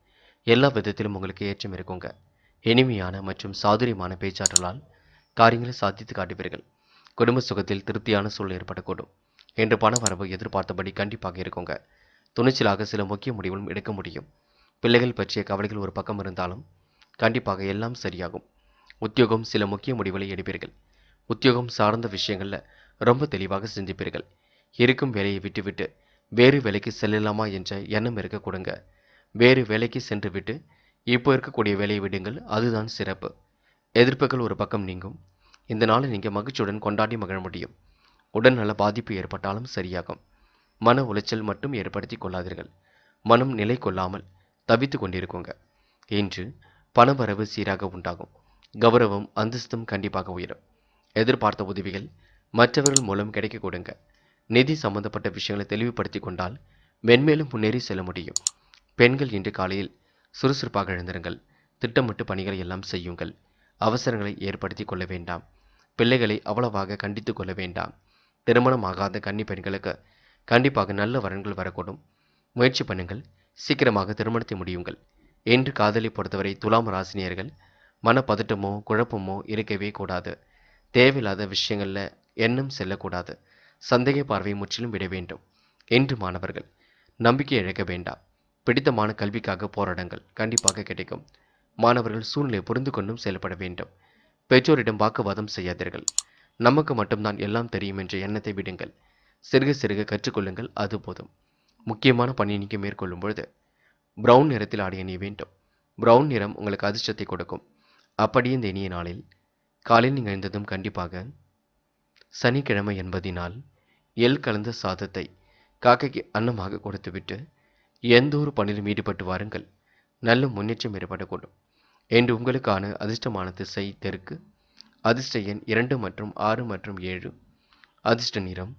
எல்லா விதத்திலும் உங்களுக்கு ஏற்றம் இருக்குங்க. இனிமையான மற்றும் சாதுரியமான பேச்சாற்றலால் காரியங்களை சாதித்து காட்டுவீர்கள். குடும்ப சுகத்தில் திருப்தியான சூழல் ஏற்படக்கூடும். என்று பண வரவு எதிர்பார்த்தபடி கண்டிப்பாக இருக்குங்க. துணிச்சலாக சில முக்கிய முடிவுகளும் எடுக்க முடியும். பிள்ளைகள் பற்றிய கவலைகள் ஒரு பக்கம் இருந்தாலும் கண்டிப்பாக எல்லாம் சரியாகும். உத்தியோகம் சில முக்கிய முடிவுகளை எடுப்பீர்கள். உத்தியோகம் சார்ந்த விஷயங்களில் ரொம்ப தெளிவாக சிந்திப்பீர்கள். இருக்கும் வேலையை விட்டுவிட்டு வேறு வேலைக்கு செல்லலாமா என்ற எண்ணம் இருக்க கொடுங்க. வேறு வேலைக்கு சென்று விட்டு இப்போ இருக்கக்கூடிய வேலையை விடுங்கள், அதுதான் சிறப்பு. எதிர்ப்புகள் ஒரு பக்கம் நீங்கும். இந்த நாளை நீங்கள் மகிழ்ச்சியுடன் கொண்டாடி மகிழ முடியும். உடல்நல பாதிப்பு ஏற்பட்டாலும் சரியாகும். மன உளைச்சல் மட்டும் ஏற்படுத்தி கொள்ளாதீர்கள். மனம் நிலை கொள்ளாமல் தவித்து கொண்டிருக்குங்க. இன்று பணவரவு சீராக உண்டாகும். கௌரவம் அந்தஸ்தும் கண்டிப்பாக உயரும். எதிர்பார்த்த உதவிகள் மற்றவர்கள் மூலம் கிடைக்க கொடுங்க. நிதி சம்பந்தப்பட்ட விஷயங்களை தெளிவுபடுத்தி கொண்டால் மென்மேலும் முன்னேறி செல்ல முடியும். பெண்கள் இன்று காலையில் சுறுசுறுப்பாக எழுந்திருங்கள். திட்டமிட்டு பணிகளை எல்லாம் செய்யுங்கள். அவசரங்களை ஏற்படுத்தி கொள்ள வேண்டாம். பிள்ளைகளை அவ்வளவாக கண்டித்து கொள்ள வேண்டாம். திருமணமாகாத கன்னி பெண்களுக்கு கண்டிப்பாக நல்ல வரன்கள் வரக்கூடும். முயற்சி பண்ணுங்கள். சீக்கிரமாக திருமணத்தை முடியுங்கள். என்று காதலை பொறுத்தவரை துலாம் ராசினியர்கள் மனப்பதட்டமோ குழப்பமோ இருக்கவே கூடாது. தேவையில்லாத விஷயங்களில் எண்ணம் செல்லக்கூடாது. சந்தேக பார்வை முற்றிலும் விட வேண்டும். என்று மாணவர்கள் நம்பிக்கை இழக்க வேண்டாம். பிடித்தமான கல்விக்காக போராடுங்கள், கண்டிப்பாக கிடைக்கும். மாணவர்கள் சூழ்நிலை புரிந்து கொண்டும் செயல்பட வேண்டும். பெற்றோரிடம் வாக்குவாதம் செய்யாதீர்கள். நமக்கு மட்டும்தான் எல்லாம் தெரியும் என்ற எண்ணத்தை விடுங்கள். சிறுக சிறுக கற்றுக்கொள்ளுங்கள், அது போதும். முக்கியமான பணி நீங்கள் மேற்கொள்ளும் பொழுது பிரவுன் நிறத்தில் ஆடை அணிய வேண்டும். பிரவுன் நிறம் உங்களுக்கு அதிர்ஷ்டத்தை கொடுக்கும். அப்படியே இந்த இனிய நாளில் காலையில் நீங்கள் எழுந்ததும் கண்டிப்பாக சனிக்கிழமை என்பதினால் எள் கலந்த சாதத்தை காக்கைக்கு அன்னமாக கொடுத்துவிட்டு எந்த ஒரு பணியிலும் ஈடுபட்டு வாருங்கள். நல்ல முன்னேற்றம் ஏற்படக்கூடும். என்று உங்களுக்கான அதிர்ஷ்டமான திசை தெற்கு. அதிர்ஷ்ட எண் 2 மற்றும் 6 மற்றும் 7. அதிர்ஷ்ட நிறம்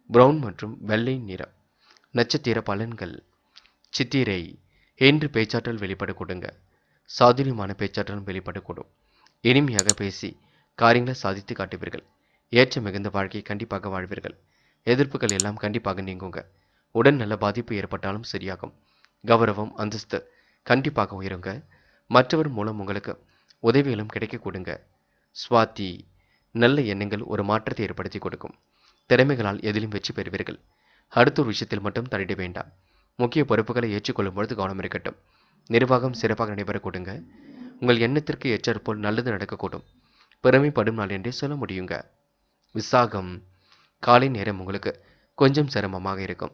பிரவுன் மற்றும் வெள்ளை நிறம். நட்சத்திர பலன்கள். சித்திரை என்று பேச்சாற்றல் வெளிப்பட கொடுங்க. சாதுரியமான பேச்சாற்றலும் வெளிப்படக்கூடும். இனிமையாக பேசி காரியங்களை சாதித்து காட்டுவீர்கள். ஏற்ற மிகுந்த வாழ்க்கையை கண்டிப்பாக வாழ்வீர்கள். எதிர்ப்புகள் எல்லாம் கண்டிப்பாக நீங்குங்க. உடல் நல்ல பாதிப்பு ஏற்பட்டாலும் சரியாகும். கௌரவம் அந்தஸ்து கண்டிப்பாக உயருங்க. மற்றவர் மூலம் உங்களுக்கு உதவிகளும் கிடைக்க கொடுங்க. சுவாதி நல்ல எண்ணங்கள் ஒரு மாற்றத்தை ஏற்படுத்தி கொடுக்கும். திறமைகளால் எதிலும் வெற்றி பெறுவீர்கள். அடுத்த ஒரு விஷயத்தில் மட்டும் தலையிட வேண்டாம். முக்கிய பொறுப்புகளை ஏற்றுக்கொள்ளும் பொழுது கவனம் இருக்கட்டும். நிர்வாகம் சிறப்பாக நடைபெற கொடுங்க. உங்கள் எண்ணத்திற்கு ஏற்றாற்போல் நல்லது நடக்கக்கூடும். பெருமைப்படும் நாள் என்றே சொல்ல முடியுங்க. விசாகம் காலை நேரம் உங்களுக்கு கொஞ்சம் சிரமமாக இருக்கும்.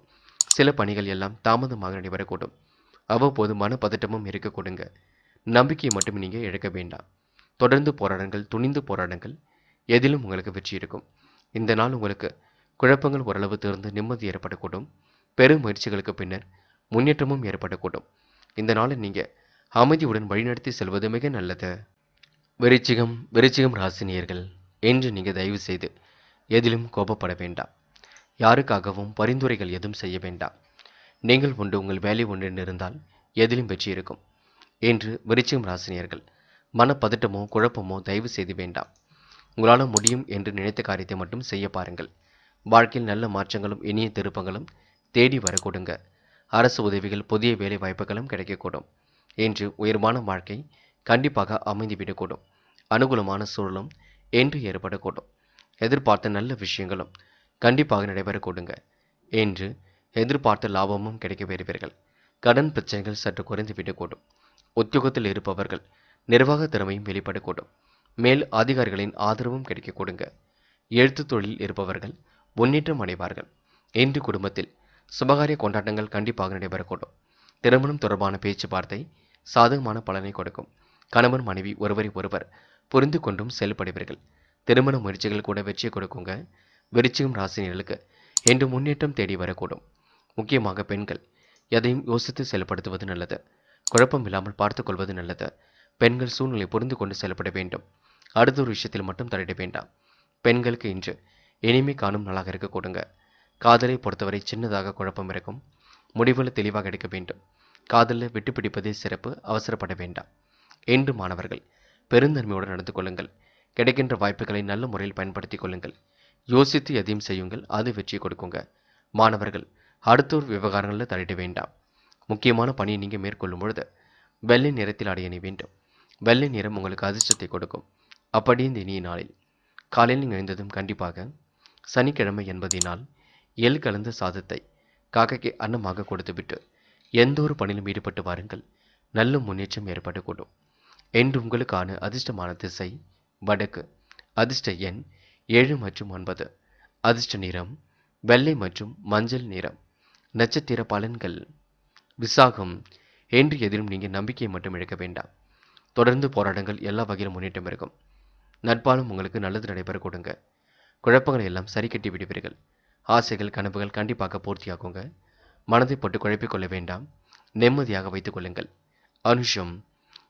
சில பணிகள் எல்லாம் தாமதமாக நடைபெறக்கூடும். அவ்வப்போது மனப்பதட்டமும் இருக்க கொடுங்க. நம்பிக்கையை மட்டும் நீங்கள் இழக்க வேண்டாம். தொடர்ந்து போராடுங்கள், துணிந்து போராடுங்கள். எதிலும் உங்களுக்கு வெற்றி இருக்கும். இந்த நாள் உங்களுக்கு குழப்பங்கள் ஓரளவு தீர்ந்து நிம்மதி ஏற்படக்கூடும். பெரும் முயற்சிகளுக்கு பின்னர் முன்னேற்றமும் ஏற்படக்கூடும். இந்த நாளை நீங்கள் அமைதியுடன் வழிநடத்தி செல்வது மிக நல்லது. விருச்சிகம் ராசினியர்கள் என்று நீங்கள் தயவு செய்து எதிலும் கோபப்பட வேண்டாம். யாருக்காகவும் பரிந்துரைகள் எதுவும் செய்ய வேண்டாம். நீங்கள் உண்டு உங்கள் வேலை ஒன்று இருந்தால் எதிலும் வெற்றி இருக்கும். என்று விருச்சிகம் ராசினியர்கள் மனப்பதட்டமோ குழப்பமோ தயவு செய்து வேண்டாம். உங்களால் முடியும் என்று நினைத்த காரியத்தை மட்டும் செய்ய பாருங்கள். வாழ்க்கையில் நல்ல மாற்றங்களும் இனிய திருப்பங்களும் தேடி வர கொடுங்க. அரசு உதவிகள் புதிய வேலை வாய்ப்புகளும் கிடைக்கக்கூடும். என்று உயர்வான வாழ்க்கை கண்டிப்பாக அமைந்துவிடக்கூடும். அனுகூலமான சூழலும் என்று ஏற்படக்கூடும். எதிர்பார்த்த நல்ல விஷயங்களும் கண்டிப்பாக நடைபெற கொடுங்க. என்று எதிர்பார்த்த லாபமும் கிடைக்க பெறுவீர்கள். கடன் பிரச்சனைகள் சற்று குறைந்துவிடக்கூடும். உத்தியோகத்தில் இருப்பவர்கள் நிர்வாக திறமையும் வெளிப்படக்கூடும். மேல் அதிகாரிகளின் ஆதரவும் கிடைக்க கொடுங்க. எழுத்து தொழிலில் இருப்பவர்கள் முன்னேற்றம் அடைவார்கள். இன்று குடும்பத்தில் சுபகாரிய கொண்டாட்டங்கள் கண்டிப்பாக நடைபெறக்கூடும். திருமணம் தொடர்பான பேச்சுவார்த்தை சாதகமான பலனை கொடுக்கும். கணவன் மனைவி ஒருவரை ஒருவர் புரிந்து கொண்டும் செயல்படுவீர்கள். திருமண முயற்சிகள் கூட வெற்றியை கொடுக்குங்க. விருச்சிகம் ராசினியர்களுக்கு இன்று முன்னேற்றம் தேடி வரக்கூடும். முக்கியமாக பெண்கள் எதையும் யோசித்து செயல்படுத்துவது நல்லது. குழப்பம் இல்லாமல் பார்த்துக் கொள்வது நல்லது. பெண்கள் சூழ்நிலை புரிந்து கொண்டு செயல்பட வேண்டும். அடுத்த ஒரு விஷயத்தில் மட்டும் தலையிட வேண்டாம். பெண்களுக்கு இன்று இனிமை காணும் நாளாக இருக்க கொடுங்க. காதலை பொறுத்தவரை சின்னதாக குழப்பம் இருக்கும். முடிவுகளை தெளிவாக எடுக்க வேண்டும். காதலில் விட்டு பிடிப்பதே சிறப்பு. அவசரப்பட வேண்டாம். இன்று மாணவர்கள் பெருந்தன்மையுடன் நடந்து கொள்ளுங்கள். கிடைக்கின்ற வாய்ப்புகளை நல்ல முறையில் பயன்படுத்திக் கொள்ளுங்கள். யோசித்து எதையும் செய்யுங்கள். அது வெற்றி கொடுக்குங்க. மாணவர்கள் அடுத்தோர் விவகாரங்களில் தலையிட வேண்டாம். முக்கியமான பணியை நீங்கள் மேற்கொள்ளும் பொழுது வெள்ளை நிறத்தில் ஆடை அணிய வேண்டும். வெள்ளை நிறம் உங்களுக்கு அதிர்ஷ்டத்தை கொடுக்கும். அப்படி இந்த இனிய நாளில் காலையில் நீங்கள் எழுந்ததும் கண்டிப்பாக சனிக்கிழமை என்பதினால் எள் கலந்த சாதத்தை காக்கைக்கு அன்னமாக கொடுத்துவிட்டு எந்த ஒரு பணியிலும் ஈடுபட்டு வாருங்கள். நல்ல முன்னேற்றம் ஏற்படக்கூடும். என்று உங்களுக்கான அதிர்ஷ்டமான திசை வடக்கு. அதிர்ஷ்ட எண் 7 மற்றும் 9. அதிர்ஷ்ட நிறம் வெள்ளை மற்றும் மஞ்சள் நிறம். நட்சத்திர பலன்கள். விசாகம். என்று எதிலும் நீங்கள் நம்பிக்கையை மட்டும் இழக்க வேண்டாம். தொடர்ந்து போராட்டங்கள் எல்லா வகையிலும் முன்னேற்றம் இருக்கும். நட்பாலும் உங்களுக்கு நல்லது நடைபெற கொடுங்க. குழப்பங்களை எல்லாம் சரி கட்டி விடுவீர்கள். ஆசைகள் கனவுகள் கண்டிப்பாக பூர்த்தியாகுங்க. மனதை போட்டு குழப்பிக் கொள்ள வேண்டாம். நிம்மதியாக வைத்துக் கொள்ளுங்கள். அனுஷம்.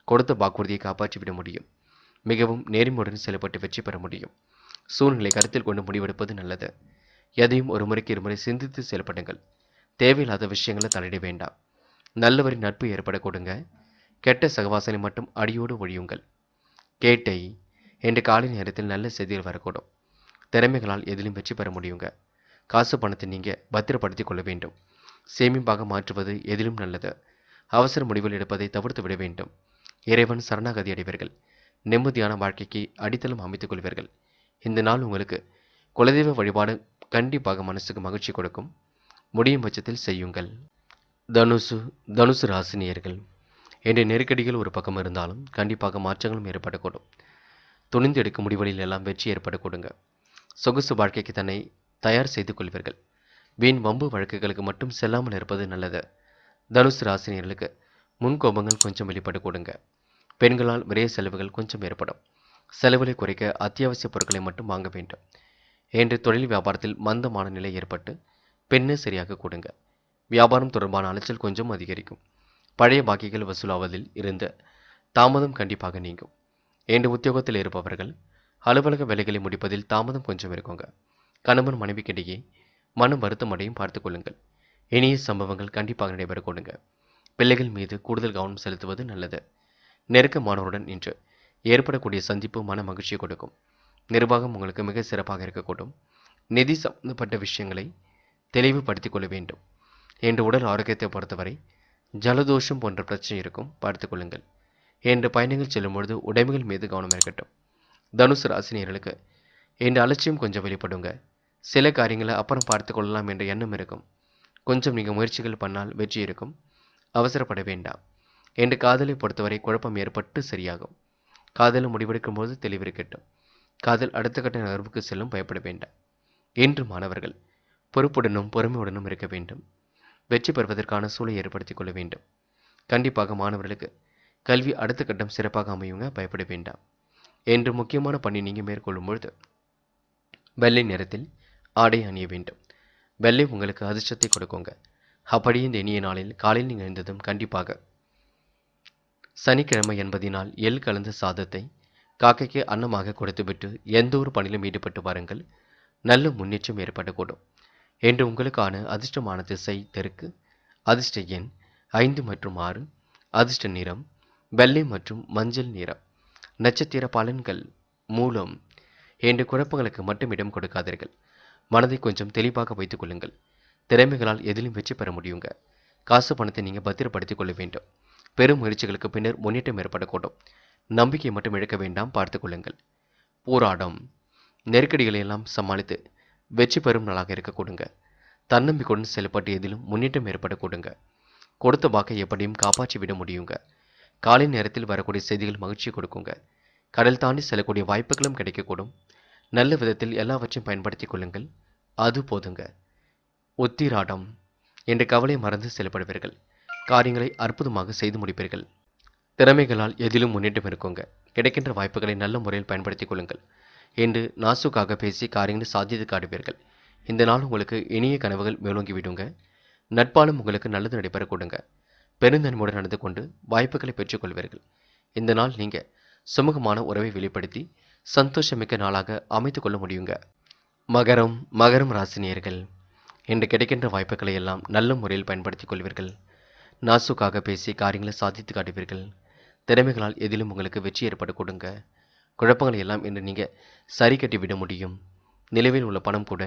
கொடுத்த வாக்குறுதியை காப்பாற்றிவிட முடியும். மிகவும் நேர்மையுடன் செயல்பட்டு வெற்றி பெற முடியும். சூழ்நிலை கருத்தில் கொண்டு முடிவெடுப்பது நல்லது. எதையும் ஒரு முறைக்கு இருமுறை சிந்தித்து செயல்படுங்கள். தேவையில்லாத விஷயங்களை தலையிட வேண்டாம். நல்லவரின் நட்பு ஏற்பட கொடுங்க. கெட்ட சகவாசனை மட்டும் அடியோடு ஒழியுங்கள். கேட்டை. இன்று காலை நேரத்தில் நல்ல செய்திகள் வரக்கூடும். திறமைகளால் எதிலும் வெற்றி பெற முடியுங்க. காசு பணத்தை நீங்கள் பத்திரப்படுத்திக் கொள்ள வேண்டும். சேமிப்பாக மாற்றுவது எதிலும் நல்லது. அவசர முடிவுகள் எடுப்பதை தவிர்த்து விட வேண்டும். இறைவன் சரணாகதி அடைவீர்கள். நிம்மதியான வாழ்க்கைக்கு அடித்தளம் அமைத்துக் கொள்வீர்கள். இந்த நாள் உங்களுக்கு குலதெய்வ வழிபாடு கண்டிப்பாக மனசுக்கு மகிழ்ச்சி கொடுக்கும். முடியும் பட்சத்தில் செய்யுங்கள். தனுசு ராசினியர்கள் என்ற நெருக்கடிகள் ஒரு பக்கம் இருந்தாலும் கண்டிப்பாக மாற்றங்களும் ஏற்படக்கூடும். துணிந்து எடுக்கும் முடிவுகளில் எல்லாம் வெற்றி ஏற்பட கொடுங்க. சொகுசு வாழ்க்கைக்கு தன்னை தயார் செய்து கொள்வீர்கள். வீண் வம்பு வழக்குகளுக்கு மட்டும் செல்லாமல் இருப்பது நல்லது. தனுசு ராசினியர்களுக்கு முன்கோபங்கள் கொஞ்சம் வெளிப்பட கொடுங்க. பெண்களால் விரைய செலவுகள் கொஞ்சம் ஏற்படும். செலவுகளை குறைக்க அத்தியாவசிய பொருட்களை மட்டும் வாங்க வேண்டும். என்று தொழில் வியாபாரத்தில் மந்தமான நிலை ஏற்பட்டு பெண்ணை சரியாக கொடுங்க. வியாபாரம் தொடர்பான அலைச்சல் கொஞ்சம் அதிகரிக்கும். பழைய பாக்கிகள் வசூலாவதில் இருந்த தாமதம் கண்டிப்பாக நீங்கும். என்று உத்தியோகத்தில் இருப்பவர்கள் அலுவலக வேலைகளை முடிப்பதில் தாமதம் கொஞ்சம் இருக்குங்க. கணவன் மனைவிக்கிடையே மனம் வருத்தம் அடையும் பார்த்துக் கொள்ளுங்கள். இனிய சம்பவங்கள் கண்டிப்பாக நடைபெற கொடுங்க. பிள்ளைகள் மீது கூடுதல் கவனம் செலுத்துவது நல்லது. நெருக்கமானவருடன் இன்று ஏற்படக்கூடிய சந்திப்பு மன மகிழ்ச்சியை கொடுக்கும். நிர்வாகம் உங்களுக்கு மிக சிறப்பாக இருக்கக்கூடும். நிதி சம்பந்தப்பட்ட விஷயங்களை தெளிவுபடுத்திக் கொள்ள வேண்டும். என்று உடல் ஆரோக்கியத்தை பொறுத்தவரை ஜலதோஷம் போன்ற பிரச்சனை இருக்கும், பார்த்துக் கொள்ளுங்கள். என்று பயணங்கள் செல்லும் பொழுது உடைமைகள் மீது கவனம் இருக்கட்டும். தனுசு ராசினியர்களுக்கு இந்த அலட்சியம் கொஞ்சம் வெளிப்படுங்க. சில காரியங்களை அப்புறம் பார்த்து கொள்ளலாம் என்ற எண்ணம் இருக்கும். கொஞ்சம் நீங்கள் முயற்சிகள் பண்ணால் வெற்றி இருக்கும். அவசரப்பட வேண்டாம். என்று காதலை பொறுத்தவரை குழப்பம் ஏற்பட்டு சரியாகும். காதலை முடிவெடுக்கும் போது தெளிவிருக்கட்டும். காதல் அடுத்த கட்ட நகர்வுக்கு செல்லும், பயப்பட வேண்டாம். இன்று மாணவர்கள் பொறுப்புடனும் பொறுமையுடனும் இருக்க வேண்டும். வெற்றி பெறுவதற்கான சூழலை ஏற்படுத்திக் கொள்ள வேண்டும். கண்டிப்பாக மாணவர்களுக்கு கல்வி அடுத்த கட்டம் சிறப்பாக அமையுங்க, பயப்பட வேண்டாம். என்று முக்கியமான பணி நீங்கள் மேற்கொள்ளும் பொழுது வெள்ளை நிறத்தில் ஆடை அணிய வேண்டும். வெள்ளை உங்களுக்கு அதிர்ஷ்டத்தை கொடுக்குங்க. அப்படியே இந்த இனிய நாளில் காலையில் நீங்கள் எழுந்ததும் கண்டிப்பாக சனிக்கிழமை என்பதினால் எள் கலந்த சாதத்தை காக்கைக்கு அன்னமாக கொடுத்துவிட்டு எந்த ஒரு பணியிலும் ஈடுபட்டு வாருங்கள். நல்ல முன்னேற்றம் ஏற்படக்கூடும். என்று உங்களுக்கான அதிர்ஷ்டமான திசை தெற்கு. அதிர்ஷ்ட எண் 5 மற்றும் 6. அதிர்ஷ்ட நிறம் வெள்ளை மற்றும் மஞ்சள் நிறம். நட்சத்திர பலன்கள். மூலம். என்று குழப்பங்களுக்கு மட்டும் இடம் கொடுக்காதீர்கள். மனதை கொஞ்சம் தெளிவாக வைத்துக் கொள்ளுங்கள். திறமைகளால் எதிலும் வெற்றி பெற முடியுங்க. காசு பணத்தை நீங்கள் பத்திரப்படுத்திக் கொள்ள வேண்டும். பெரும் முயற்சிகளுக்கு பின்னர் முன்னேற்றம் ஏற்படக்கூடும். நம்பிக்கை மட்டும் இழக்க வேண்டாம், பார்த்துக் கொள்ளுங்கள். போராடம். நெருக்கடிகளை எல்லாம் சமாளித்து வெற்றி பெறும் நாளாக இருக்க கொடுங்க. தன்னம்பிக்கையுடன் செயல்பட்டு எதிலும் முன்னேற்றம் ஏற்பட கொடுங்க. கொடுத்த வாக்கை எப்படியும் காப்பாற்றி விட முடியுங்க. காலை நேரத்தில் வரக்கூடிய செய்திகள் மகிழ்ச்சி கொடுக்குங்க. கடல் தாண்டி செல்லக்கூடிய வாய்ப்புகளும் கிடைக்கக்கூடும். நல்ல விதத்தில் எல்லாவற்றையும் பயன்படுத்திக் கொள்ளுங்கள். அது போதுங்க. உத்திராடம். என்று கவலை மறந்து செயல்படுவீர்கள். காரியங்களை அற்புதமாக செய்து முடிப்பீர்கள். திறமைகளால் எதிலும் முன்னேற்றம் இருக்குங்க. கிடைக்கின்ற வாய்ப்புகளை நல்ல முறையில் பயன்படுத்திக் கொள்ளுங்கள். என்று நாசுக்காக பேசி காரியங்களை சாதித்து காட்டுவீர்கள். இந்த நாள் உங்களுக்கு இனிய கனவுகள் மேலோங்கி விடுங்க. நட்பாலும் உங்களுக்கு நல்லது நடைபெற கொடுங்க. பெருந்தன்மையுடன் நடந்து கொண்டு வாய்ப்புகளை பெற்றுக்கொள்வீர்கள். இந்த நாள் நீங்க சுமூகமான உறவை வெளிப்படுத்தி சந்தோஷமிக்க நாளாக அமைத்துக் கொள்ள முடியுங்க. மகரம் ராசினியர்கள் இன்று கிடைக்கின்ற வாய்ப்புகளை எல்லாம் நல்ல முறையில் பயன்படுத்திக் கொள்வீர்கள். நாசுக்காக பேசி காரியங்களை சாதித்து காட்டுவீர்கள். திறமைகளால் எதிலும் உங்களுக்கு வெற்றி ஏற்பட கொடுங்க. குழப்பங்களை எல்லாம் இன்று நீங்க சரி கட்டி விட முடியும். நிலுவையில் உள்ள பணம் கூட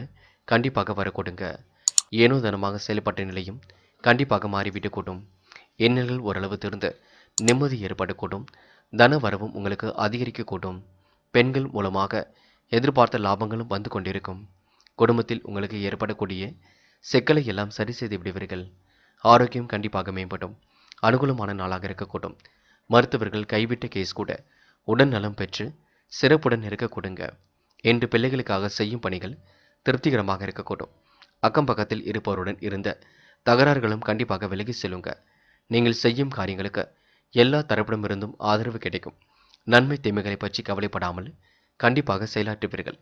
கண்டிப்பாக வர கொடுங்க. ஏனோ தனமாக செயல்பட்ட நிலையும் கண்டிப்பாக மாறிவிட்டு கூடும். எண்ணங்கள் ஓரளவு திறந்து நிம்மதி ஏற்படக்கூடும். தன வரவும் உங்களுக்கு அதிகரிக்கக்கூடும். பெண்கள் மூலமாக எதிர்பார்த்த லாபங்களும் வந்து கொண்டிருக்கும். குடும்பத்தில் உங்களுக்கு ஏற்படக்கூடிய சிக்கலை எல்லாம் சரி செய்து விடுவீர்கள். ஆரோக்கியம் கண்டிப்பாக மேம்படும். அனுகூலமான நாளாக இருக்கக்கூடும். மருத்துவர்கள் கைவிட்ட கேஸ் கூட உடல் நலம் பெற்று சிறப்புடன் இருக்க கொடுங்க. என்று பிள்ளைகளுக்காக செய்யும் பணிகள் திருப்திகரமாக இருக்கக்கூடும். அக்கம் பக்கத்தில் இருப்பவருடன் இருந்த தகராறுகளும் கண்டிப்பாக விலகி செல்லுங்க. நீங்கள் செய்யும் காரியங்களுக்கு எல்லா தரப்பிலும் இருந்தும் ஆதரவு கிடைக்கும். நன்மை தீமைகளை பற்றி கவலைப்படாமல் கண்டிப்பாக செயலாற்றுவீர்கள்.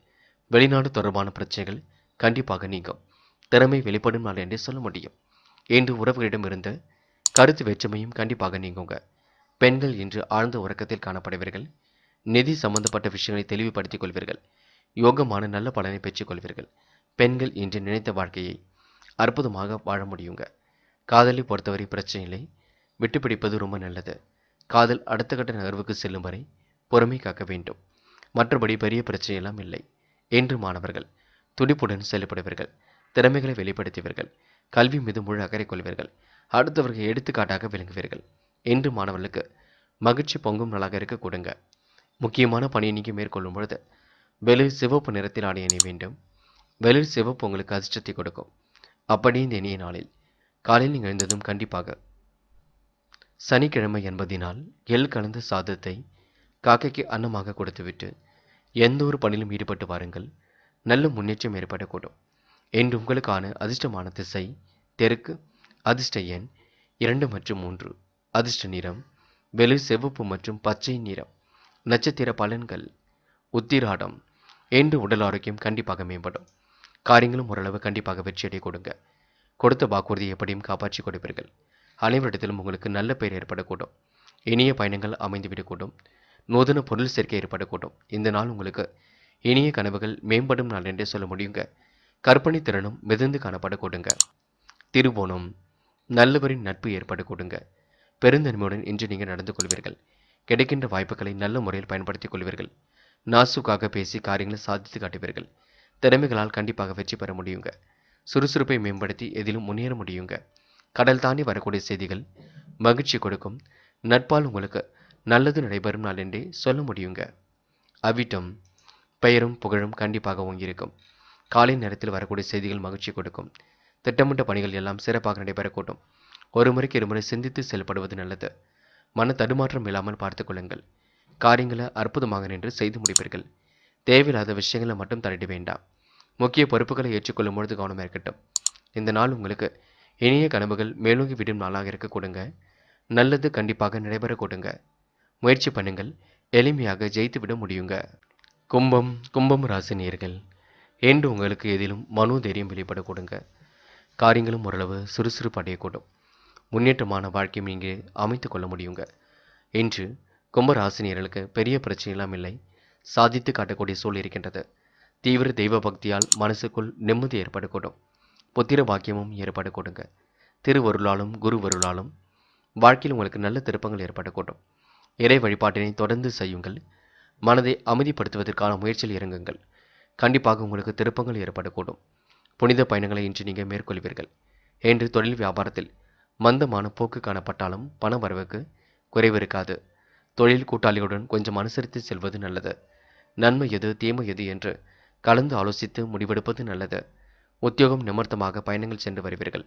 வெளிநாடு தொடர்பான பிரச்சனைகள் கண்டிப்பாக நீங்கும். திறமை வெளிப்படும் நாள் என்றே சொல்ல முடியும். இன்று உறவுகளிடம் இருந்த கருத்து வேற்றுமையும் கண்டிப்பாக நீங்குங்க. பெண்கள் இன்று ஆழ்ந்த உறக்கத்தில் காணப்படுவீர்கள். நிதி சம்பந்தப்பட்ட விஷயங்களை தெளிவுபடுத்திக் கொள்வீர்கள். யோகமான நல்ல பலனை பெற்றுக் கொள்வீர்கள். பெண்கள் இன்று நினைத்த வாழ்க்கையை அற்புதமாக வாழ முடியுங்க. காதலை பொறுத்தவரை பிரச்சனை இல்லை. விட்டுப்பிடிப்பது ரொம்ப நல்லது. காதல் அடுத்த கட்ட நகர்வுக்கு செல்லும் வரை பொறுமை காக்க வேண்டும். மற்றபடி பெரிய பிரச்சனையெல்லாம் இல்லை. என்று மாணவர்கள் துடிப்புடன் செயல்படுவீர்கள். திறமைகளை வெளிப்படுத்துவீர்கள். கல்வி மீது முழு அக்கறை கொள்வீர்கள். அடுத்தவர்கள் எடுத்துக்காட்டாக விளங்குவீர்கள். என்று மாணவர்களுக்கு மகிழ்ச்சி பொங்கும் நாளாக இருக்க கொடுங்க. முக்கியமான பணியை நீங்கள் மேற்கொள்ளும் பொழுது வெளிர் சிவப்பு நிறத்தில் ஆடை அணிய வேண்டும். வெளிர் சிவப்பு உங்களுக்கு அதிர்ஷ்டத்தை கொடுக்கும். அப்படி இந்த இனிய நாளில் காலையில் நீங்கள் எழுந்ததும் கண்டிப்பாக சனிக்கிழமை என்பதினால் எள் கலந்த சாதத்தை காக்கைக்கு அன்னமாக கொடுத்துவிட்டு எந்த ஒரு பணியிலும் ஈடுபட்டு வாருங்கள். நல்ல முன்னேற்றம் ஏற்படக்கூடும். என்று உங்களுக்கான அதிர்ஷ்டமான திசை தெற்கு. அதிர்ஷ்ட எண் 2 மற்றும் 3. அதிர்ஷ்ட நிறம் வெளிர் சிவப்பு மற்றும் பச்சை நிறம். நட்சத்திர பலன்கள் உத்திராடம். என்று உடல் ஆரோக்கியம் கண்டிப்பாக மேம்படும். காரியங்களும் ஓரளவு கண்டிப்பாக வெற்றியடை கொடுங்க. கொடுத்த வாக்குறுதியை எப்படியும் காப்பாற்றி கொடுப்பீர்கள். அனைவரிடத்திலும் உங்களுக்கு நல்ல பெயர் ஏற்படக்கூடும். இனிய பயணங்கள் அமைந்துவிடக்கூடும். நூதன பொருள் சேர்க்கை ஏற்படக்கூடும். இந்த நாள் உங்களுக்கு இனிய கனவுகள் மேம்படும் நாள் என்றே சொல்ல முடியுங்க. கற்பனை திறனும் மிதந்து காணப்படக்கூடுங்க. திருவோணம். நல்லவரின் நட்பு ஏற்படக்கூடுங்க. பெருந்தன்மையுடன் இன்று நீங்கள் நடந்து கொள்வீர்கள். கிடைக்கின்ற வாய்ப்புகளை நல்ல முறையில் பயன்படுத்திக் கொள்வீர்கள். நாசுக்காக பேசி காரியங்களை சாதித்து காட்டுவீர்கள். திறமைகளால் கண்டிப்பாக வெற்றி பெற முடியுங்க. சுறுசுறுப்பை மேம்படுத்தி எதிலும் முன்னேற முடியுங்க. கடல் தாண்டி வரக்கூடிய செய்திகள் மகிழ்ச்சி கொடுக்கும். நட்பால் உங்களுக்கு நல்லது நடைபெறும் நாள் என்றே சொல்ல முடியுங்க. அவிட்டம். பெயரும் புகழும் கண்டிப்பாக ஓங்கியிருக்கும். காலை நேரத்தில் வரக்கூடிய செய்திகள் மகிழ்ச்சி கொடுக்கும். திட்டமிட்ட பணிகள் எல்லாம் சிறப்பாக நடைபெறக்கூடும். ஒரு முறைக்கு இருமுறை சிந்தித்து செயல்படுவது நல்லது. மன தடுமாற்றம் இல்லாமல் பார்த்துக் கொள்ளுங்கள். காரியங்களை அற்புதமாக நின்று செய்து முடிப்பீர்கள். தேவையில்லாத விஷயங்களை மட்டும் தலையிட வேண்டாம். முக்கிய பொறுப்புகளை ஏற்றுக்கொள்ளும் பொழுது கவனமாக இருக்கட்டும். இந்த நாள் உங்களுக்கு இனிய கனவுகள் மேலோங்கி விடும் நாளாக இருக்க கொடுங்க. நல்லது கண்டிப்பாக நடைபெற கொடுங்க. முயற்சி பண்ணுங்கள். எளிமையாக ஜெயித்து விட முடியுங்க. கும்பம் ராசி நேயர்கள் என்று உங்களுக்கு எதிலும் மனோதைரியம் வெளிப்பட கொடுங்க. காரியங்களும் ஓரளவு சுறுசுறுப்பு அடையக்கூடும். முன்னேற்றமான வாழ்க்கையும் நீங்கள் அமைத்து கொள்ள முடியுங்க. இன்று கும்பராசினியர்களுக்கு பெரிய பிரச்சனையெல்லாம் இல்லை. சாதித்து காட்டக்கூடிய சூழல் இருக்கின்றது. தீவிர தெய்வ பக்தியால் மனசுக்குள் நிம்மதி ஏற்படக்கூடும். புத்திர பாக்கியமும் ஏற்படக்கூடுங்க. திருவருளாலும் குருவருளாலும் வாழ்க்கையில் உங்களுக்கு நல்ல திருப்பங்கள் ஏற்படக்கூடும். இறை வழிபாட்டினை தொடர்ந்து செய்யுங்கள். மனதை அமைதிப்படுத்துவதற்கான முயற்சியில் இறங்குங்கள். கண்டிப்பாக உங்களுக்கு திருப்பங்கள் ஏற்படக்கூடும். புனித பயணங்களை இன்று நீங்கள் மேற்கொள்வீர்கள். என்று தொழில் வியாபாரத்தில் மந்தமான போக்கு காணப்பட்டாலும் பண வரவுக்கு குறைவு இருக்காது. தொழில் கூட்டாளிகளுடன் கொஞ்சம் அனுசரித்து செல்வது நல்லது. நன்மை எது தீமை எது என்று கலந்து ஆலோசித்து முடிவெடுப்பது நல்லது. உத்தியோகம் நிமித்தமாக பயணங்கள் சென்று வருவீர்கள்.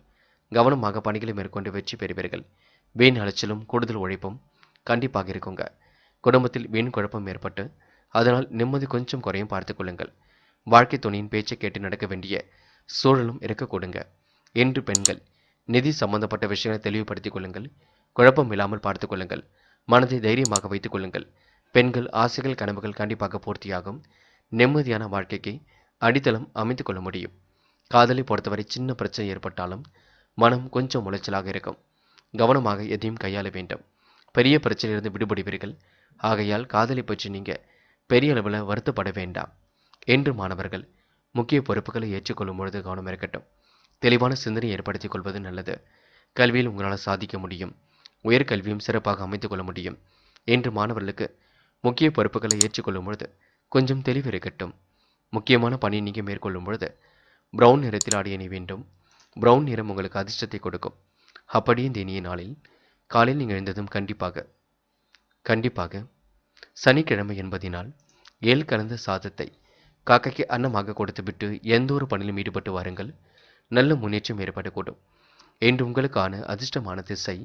கவனமாக பணிகளை மேற்கொண்டு வெற்றி பெறுவீர்கள். வீண் அலைச்சலும் கூடுதல் உழைப்பும் கண்டிப்பாக இருக்குங்க. குடும்பத்தில் வீண் குழப்பம் ஏற்பட்டு அதனால் நிம்மதி கொஞ்சம் குறையும் பார்த்துக் கொள்ளுங்கள். வாழ்க்கை துணையின் பேச்சை கேட்டு நடக்க வேண்டிய சூழலும் இருக்க கொடுங்க. என்று பெண்கள் நிதி சம்பந்தப்பட்ட விஷயங்களை தெளிவுபடுத்திக் கொள்ளுங்கள். குழப்பம் இல்லாமல் பார்த்துக் கொள்ளுங்கள். மனதை தைரியமாக வைத்துக் கொள்ளுங்கள். பெண்கள் ஆசைகள் கனவுகள் கண்டிப்பாக பூர்த்தியாகும். நிம்மதியான வாழ்க்கைக்கு அடித்தளம் அமைத்துக் கொள்ள முடியும். காதலை பொறுத்தவரை சின்ன பிரச்சனை ஏற்பட்டாலும் மனம் கொஞ்சம் உளைச்சலாக இருக்கும். கவனமாக எதையும் கையாள வேண்டும். பெரிய பிரச்சனையிலிருந்து விடுபடுவீர்கள். ஆகையால் காதலை பற்றி நீங்க பெரிய அளவில் வருத்தப்பட வேண்டாம். என்று மாணவர்கள் முக்கிய பொறுப்புகளை ஏற்றுக்கொள்ளும் பொழுது கவனம் இருக்கட்டும். தெளிவான சிந்தனை ஏற்படுத்திக் கொள்வது நல்லது. கல்வியில் உங்களால் சாதிக்க முடியும். உயர்கல்வியும் சிறப்பாக அமைத்துக் கொள்ள முடியும். என்று மாணவர்களுக்கு முக்கிய பொறுப்புகளை ஏற்றுக்கொள்ளும் பொழுது கொஞ்சம் தெளிவு இருக்கட்டும். முக்கியமான பணியை நீங்கள் மேற்கொள்ளும் பொழுது பிரவுன் நிறத்தில் ஆடை அணிய வேண்டும். பிரவுன் நிறம் உங்களுக்கு அதிர்ஷ்டத்தை கொடுக்கும். அப்படியே இந்த இனிய நாளில் காலையில் நீங்கள் எழுந்ததும் கண்டிப்பாக சனிக்கிழமை என்பதினால் எள் கலந்த சாதத்தை காக்கைக்கு அன்னமாக கொடுத்துவிட்டு எந்த ஒரு பணியிலும் ஈடுபட்டு வாருங்கள். நல்ல முன்னேற்றம் ஏற்படக்கூடும். என்று உங்களுக்கான அதிர்ஷ்டமான திசை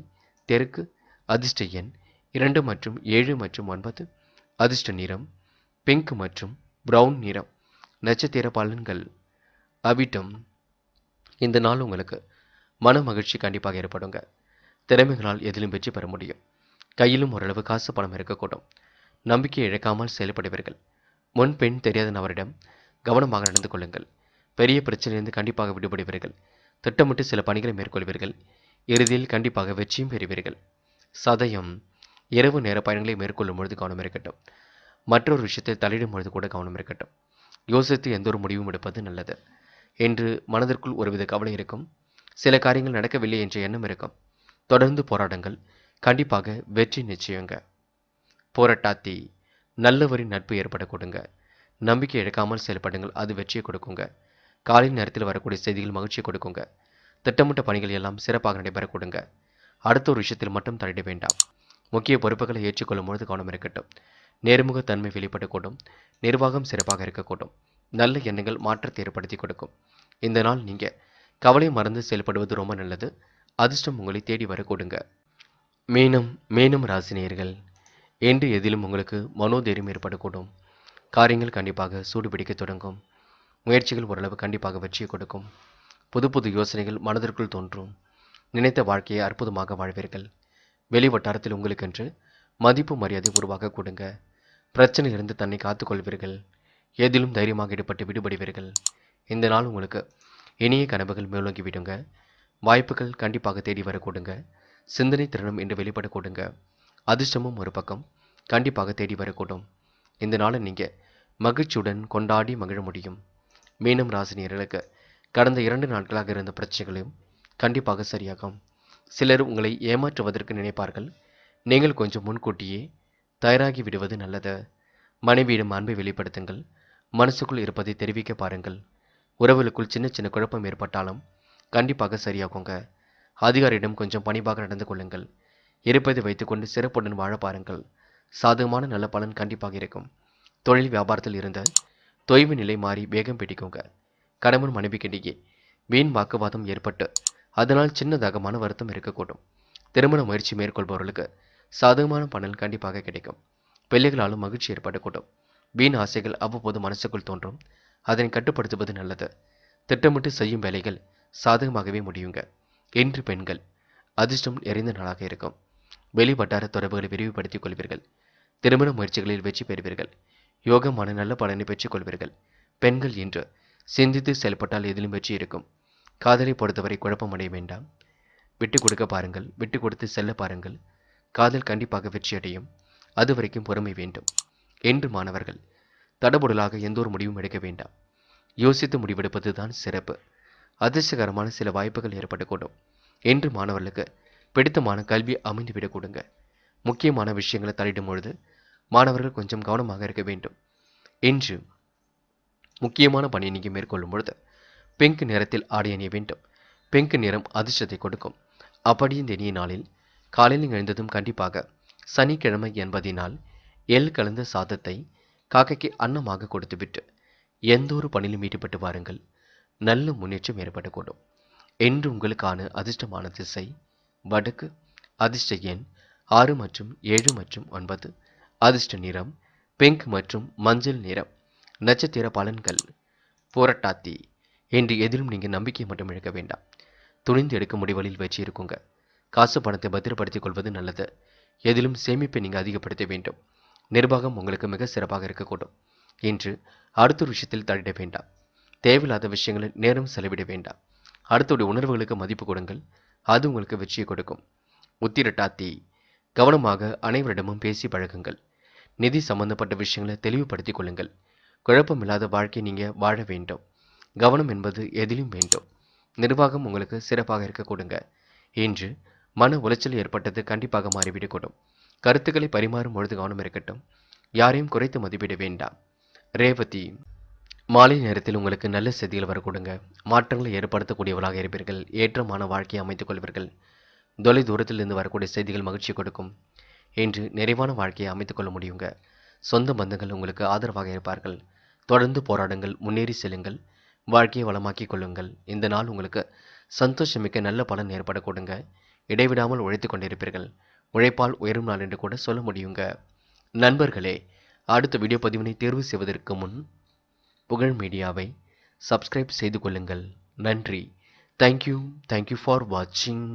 தெற்கு, அதிர்ஷ்ட எண் 2 மற்றும் 7 மற்றும் 9, அதிர்ஷ்ட நிறம் பிங்க் மற்றும் பிரவுன் நிறம். நட்சத்திர பலன்கள். அவிட்டம். இந்த நாள் உங்களுக்கு மன மகிழ்ச்சி கண்டிப்பாக ஏற்படுங்க. திறமைகளால் எதிலும் வெற்றி பெற முடியும். கையிலும் ஓரளவு காசு பணம் இருக்கக்கூடும். நம்பிக்கை இழக்காமல் செயல்படுவீர்கள். முன் பெண் தெரியாத நபரிடம் கவனமாக நடந்து கொள்ளுங்கள். பெரிய பிரச்சனையிலிருந்து கண்டிப்பாக விடுபடுவீர்கள். திட்டமிட்டு சில பணிகளை மேற்கொள்வீர்கள். இறுதியில் கண்டிப்பாக வெற்றியும் பெறுவீர்கள். சதயம். இரவு நேர பயணங்களை மேற்கொள்ளும் பொழுது கவனம் இருக்கட்டும். மற்றொரு விஷயத்தை தலையிடும் பொழுது கூட கவனம் இருக்கட்டும். யோசித்து எந்த ஒரு முடிவும் எடுப்பது நல்லது. என்று மனதிற்குள் ஒருவித கவலை இருக்கும். சில காரியங்கள் நடக்கவில்லை என்ற எண்ணம் இருக்கும். தொடர்ந்து போராடுங்கள். கண்டிப்பாக வெற்றி நிச்சயங்க. போராட்டாத்தி. நல்லவரின் நட்பு ஏற்பட கொடுங்க. நம்பிக்கை இழக்காமல் செயல்படுங்கள். அது வெற்றியை கொடுக்குங்க. காலை நேரத்தில் வரக்கூடிய செய்திகள் மகிழ்ச்சியை கொடுக்குங்க. திட்டமிட்ட பணிகள் எல்லாம் சிறப்பாக நடைபெற கொடுங்க. அடுத்த ஒரு விஷயத்தில் மட்டும் தலையிட வேண்டாம். முக்கிய பொறுப்புகளை ஏற்றுக்கொள்ளும் பொழுது கவனம் இருக்கட்டும். நேர்முகத்தன்மை வெளிப்படக்கூடும். நிர்வாகம் சிறப்பாக இருக்கக்கூடும். நல்ல எண்ணங்கள் மாற்றத்தை ஏற்படுத்தி கொடுக்கும். இந்த நாள் நீங்க கவலை மறந்து செயல்படுவது ரொம்ப நல்லது. அதிர்ஷ்டம் உங்களை தேடி வர கொடுங்க. மீனம் ராசினியர்கள். என்று எதிலும் உங்களுக்கு மனோதைரியம் ஏற்படக்கூடும். காரியங்கள் கண்டிப்பாக சூடுபிடிக்க தொடங்கும். முயற்சிகள் ஓரளவு கண்டிப்பாக வெற்றியை கொடுக்கும். புது புது யோசனைகள் மனதிற்குள் தோன்றும். நினைத்த வாழ்க்கையை அற்புதமாக வாழ்வீர்கள். வெளி வட்டாரத்தில் உங்களுக்கென்று மதிப்பு மரியாதை உருவாக கொடுங்க. பிரச்சனையிலிருந்து தன்னை காத்துக்கொள்வீர்கள். எதிலும் தைரியமாக ஈடுபட்டு விடுபடுவீர்கள். இந்த நாள் உங்களுக்கு இனிய கனவுகள் மேலோங்கி விடுங்க. வாய்ப்புகள் கண்டிப்பாக தேடி வர கொடுங்க. சிந்தனை திறனும் என்று வெளிப்பட கொடுங்க. அதிர்ஷ்டமும் ஒரு பக்கம் கண்டிப்பாக தேடி வரக்கூடும். இந்த நாளை நீங்கள் மகிழ்ச்சியுடன் கொண்டாடி மகிழ முடியும். மீனம் ராசினியர்களுக்கு கடந்த 2 நாட்களாக இருந்த பிரச்சனைகளையும் கண்டிப்பாக சரியாகும். சிலர் உங்களை ஏமாற்றுவதற்கு நினைப்பார்கள். நீங்கள் கொஞ்சம் முன்கூட்டியே தயாராகி விடுவது நல்லது. மனைவியிடம் அன்பை வெளிப்படுத்துங்கள். மனசுக்குள் இருப்பதை தெரிவிக்க பாருங்கள். உறவுகளுக்குள் சின்ன சின்ன குழப்பம் ஏற்பட்டாலும் கண்டிப்பாக சரியாகுங்க. அதிகாரியிடம் கொஞ்சம் பணிவாக நடந்து கொள்ளுங்கள். இருப்பதை வைத்துக்கொண்டு சிறப்புடன் வாழ பாருங்கள். சாதகமான நல்ல பலன் கண்டிப்பாக இருக்கும். தொழில் வியாபாரத்தில் இருந்த தொய்வு நிலை மாறி வேகம் பிடிக்குங்க. கணவன் மனைவிக்கிடையே வீண் வாக்குவாதம் ஏற்பட்டு அதனால் சின்னதாக மன வருத்தம் இருக்கக்கூடும். திருமண முயற்சி மேற்கொள்பவர்களுக்கு சாதகமான பலன் கண்டிப்பாக கிடைக்கும். பிள்ளைகளாலும் மகிழ்ச்சி ஏற்படக்கூடும். வீண் ஆசைகள் அவ்வப்போது மனசுக்குள் தோன்றும். அதனை கட்டுப்படுத்துவது நல்லது. திட்டமிட்டு செய்யும் வேலைகள் சாதகமாகவே முடியுங்க. என்று பெண்கள் அதிர்ஷ்டம் நிறைந்த நாளாக இருக்கும். வெளி வட்டார தொடர்புகளை விரிவுபடுத்திக் கொள்வீர்கள். திருமண முயற்சிகளில் வெற்றி பெறுவீர்கள். யோகமான நல்ல பலனை பெற்றுக் கொள்வீர்கள். பெண்கள் இன்று சிந்தித்து செயல்பட்டால் எதிலும் வெற்றி இருக்கும். காதலை பொறுத்தவரை குழப்பம் அடைய வேண்டாம். விட்டு கொடுக்க பாருங்கள். விட்டு கொடுத்து செல்ல பாருங்கள். காதல் கண்டிப்பாக வெற்றியடையும். அது வரைக்கும் பொறுமை வேண்டும். என்று மாணவர்கள் தடபுடலாக எந்த ஒரு முடிவும் எடுக்க வேண்டாம். யோசித்து முடிவெடுப்பது தான் சிறப்பு. அதிர்ஷ்டகரமான சில வாய்ப்புகள் ஏற்படக்கூடும். என்று மாணவர்களுக்கு பிடித்தமான கல்வி அமைந்துவிடக் கொடுங்க. முக்கியமான விஷயங்களை தலையிடும் பொழுது மாணவர்கள் கொஞ்சம் கவனமாக இருக்க வேண்டும். இன்று முக்கியமான பணியை நீங்கள் மேற்கொள்ளும் பொழுது பிங்க் நிறத்தில் ஆடை அணிய வேண்டும். பிங்க் நிறம் அதிர்ஷ்டத்தை கொடுக்கும். அப்படி இந்த இனிய நாளில் காலையில் எழுந்ததும் கண்டிப்பாக சனிக்கிழமை என்பதினால் எள் கலந்த சாதத்தை காக்கைக்கு அன்னமாக கொடுத்துவிட்டு எந்த ஒரு பணியிலும் ஈடுபட்டு வாருங்கள். நல்ல முன்னேற்றம் ஏற்படக்கூடும். என்று உங்களுக்கான அதிர்ஷ்டமான திசை வடக்கு, அதிர்ஷ்ட எண் 6 மற்றும் 7 மற்றும் 9, அதிர்ஷ்ட நிறம் பிங்க் மற்றும் மஞ்சள் நிறம். நட்சத்திர பலன்கள். போராட்டாத்தி. என்று எதிலும் நீங்கள் நம்பிக்கை மட்டும் இழக்க வேண்டாம். துணிந்து எடுக்கும் முடிவுகளில் வெற்றி இருக்குங்க. காசு பணத்தை பத்திரப்படுத்திக் கொள்வது நல்லது. எதிலும் சேமிப்பை நீங்கள் அதிகப்படுத்த வேண்டும். நிர்வாகம் உங்களுக்கு மிக சிறப்பாக இருக்கக்கூடும். இன்று அடுத்த ஒரு விஷயத்தில் தலையிட வேண்டாம். தேவையில்லாத விஷயங்களில் நேரம் செலவிட வேண்டாம். அடுத்தவருடைய உணர்வுகளுக்கு மதிப்பு கொடுங்கள். அது உங்களுக்கு வெற்றியை கொடுக்கும். உத்திரட்டாத்தி கவனமாக அனைவரிடமும் பேசி பழகுங்கள். நிதி சம்பந்தப்பட்ட விஷயங்களை தெளிவுபடுத்திக் கொள்ளுங்கள். குழப்பமில்லாத வாழ்க்கை நீங்க வாழ வேண்டும். கவனம் என்பது எதிலும் வேண்டும். நிர்வாகம் உங்களுக்கு சிறப்பாக இருக்க கொடுங்க. இன்று மன உளைச்சல் ஏற்பட்டது கண்டிப்பாக மாறிவிடக்கூடும். கருத்துக்களை பரிமாறும் பொழுது கவனம் இருக்கட்டும். யாரையும் குறைத்து மதிப்பிட வேண்டாம். ரேவதி மாலை நேரத்தில் உங்களுக்கு நல்ல செய்திகள் வரக்கூடுங்க. மாற்றங்களை ஏற்படுத்தக்கூடியவர்களாக இருப்பீர்கள். ஏற்றமான வாழ்க்கையை அமைத்துக் கொள்வீர்கள். தொலை தூரத்திலிருந்து வரக்கூடிய செய்திகள் மகிழ்ச்சி கொடுக்கும். இன்று நிறைவான வாழ்க்கையை அமைத்துக் கொள்ள முடியுங்க. சொந்த பந்தங்கள் உங்களுக்கு ஆதரவாக இருப்பார்கள். தொடர்ந்து போராடுங்கள், முன்னேறி செல்லுங்கள், வாழ்க்கையை வளமாக்கிக் கொள்ளுங்கள். இந்த நாள் உங்களுக்கு சந்தோஷமிக்க நல்ல பலன் ஏற்பட கொடுங்க. இடைவிடாமல் உழைத்துக் கொண்டிருப்பீர்கள். உழைப்பால் உயரும் நாள் என்று கூட சொல்ல முடியுங்க. நண்பர்களே, அடுத்த வீடியோ பதிவினை தேர்வு செய்வதற்கு முன் புகழ் மீடியாவை சப்ஸ்கிரைப் செய்து கொள்ளுங்கள். நன்றி. தேங்க்யூ ஃபார் வாட்சிங்.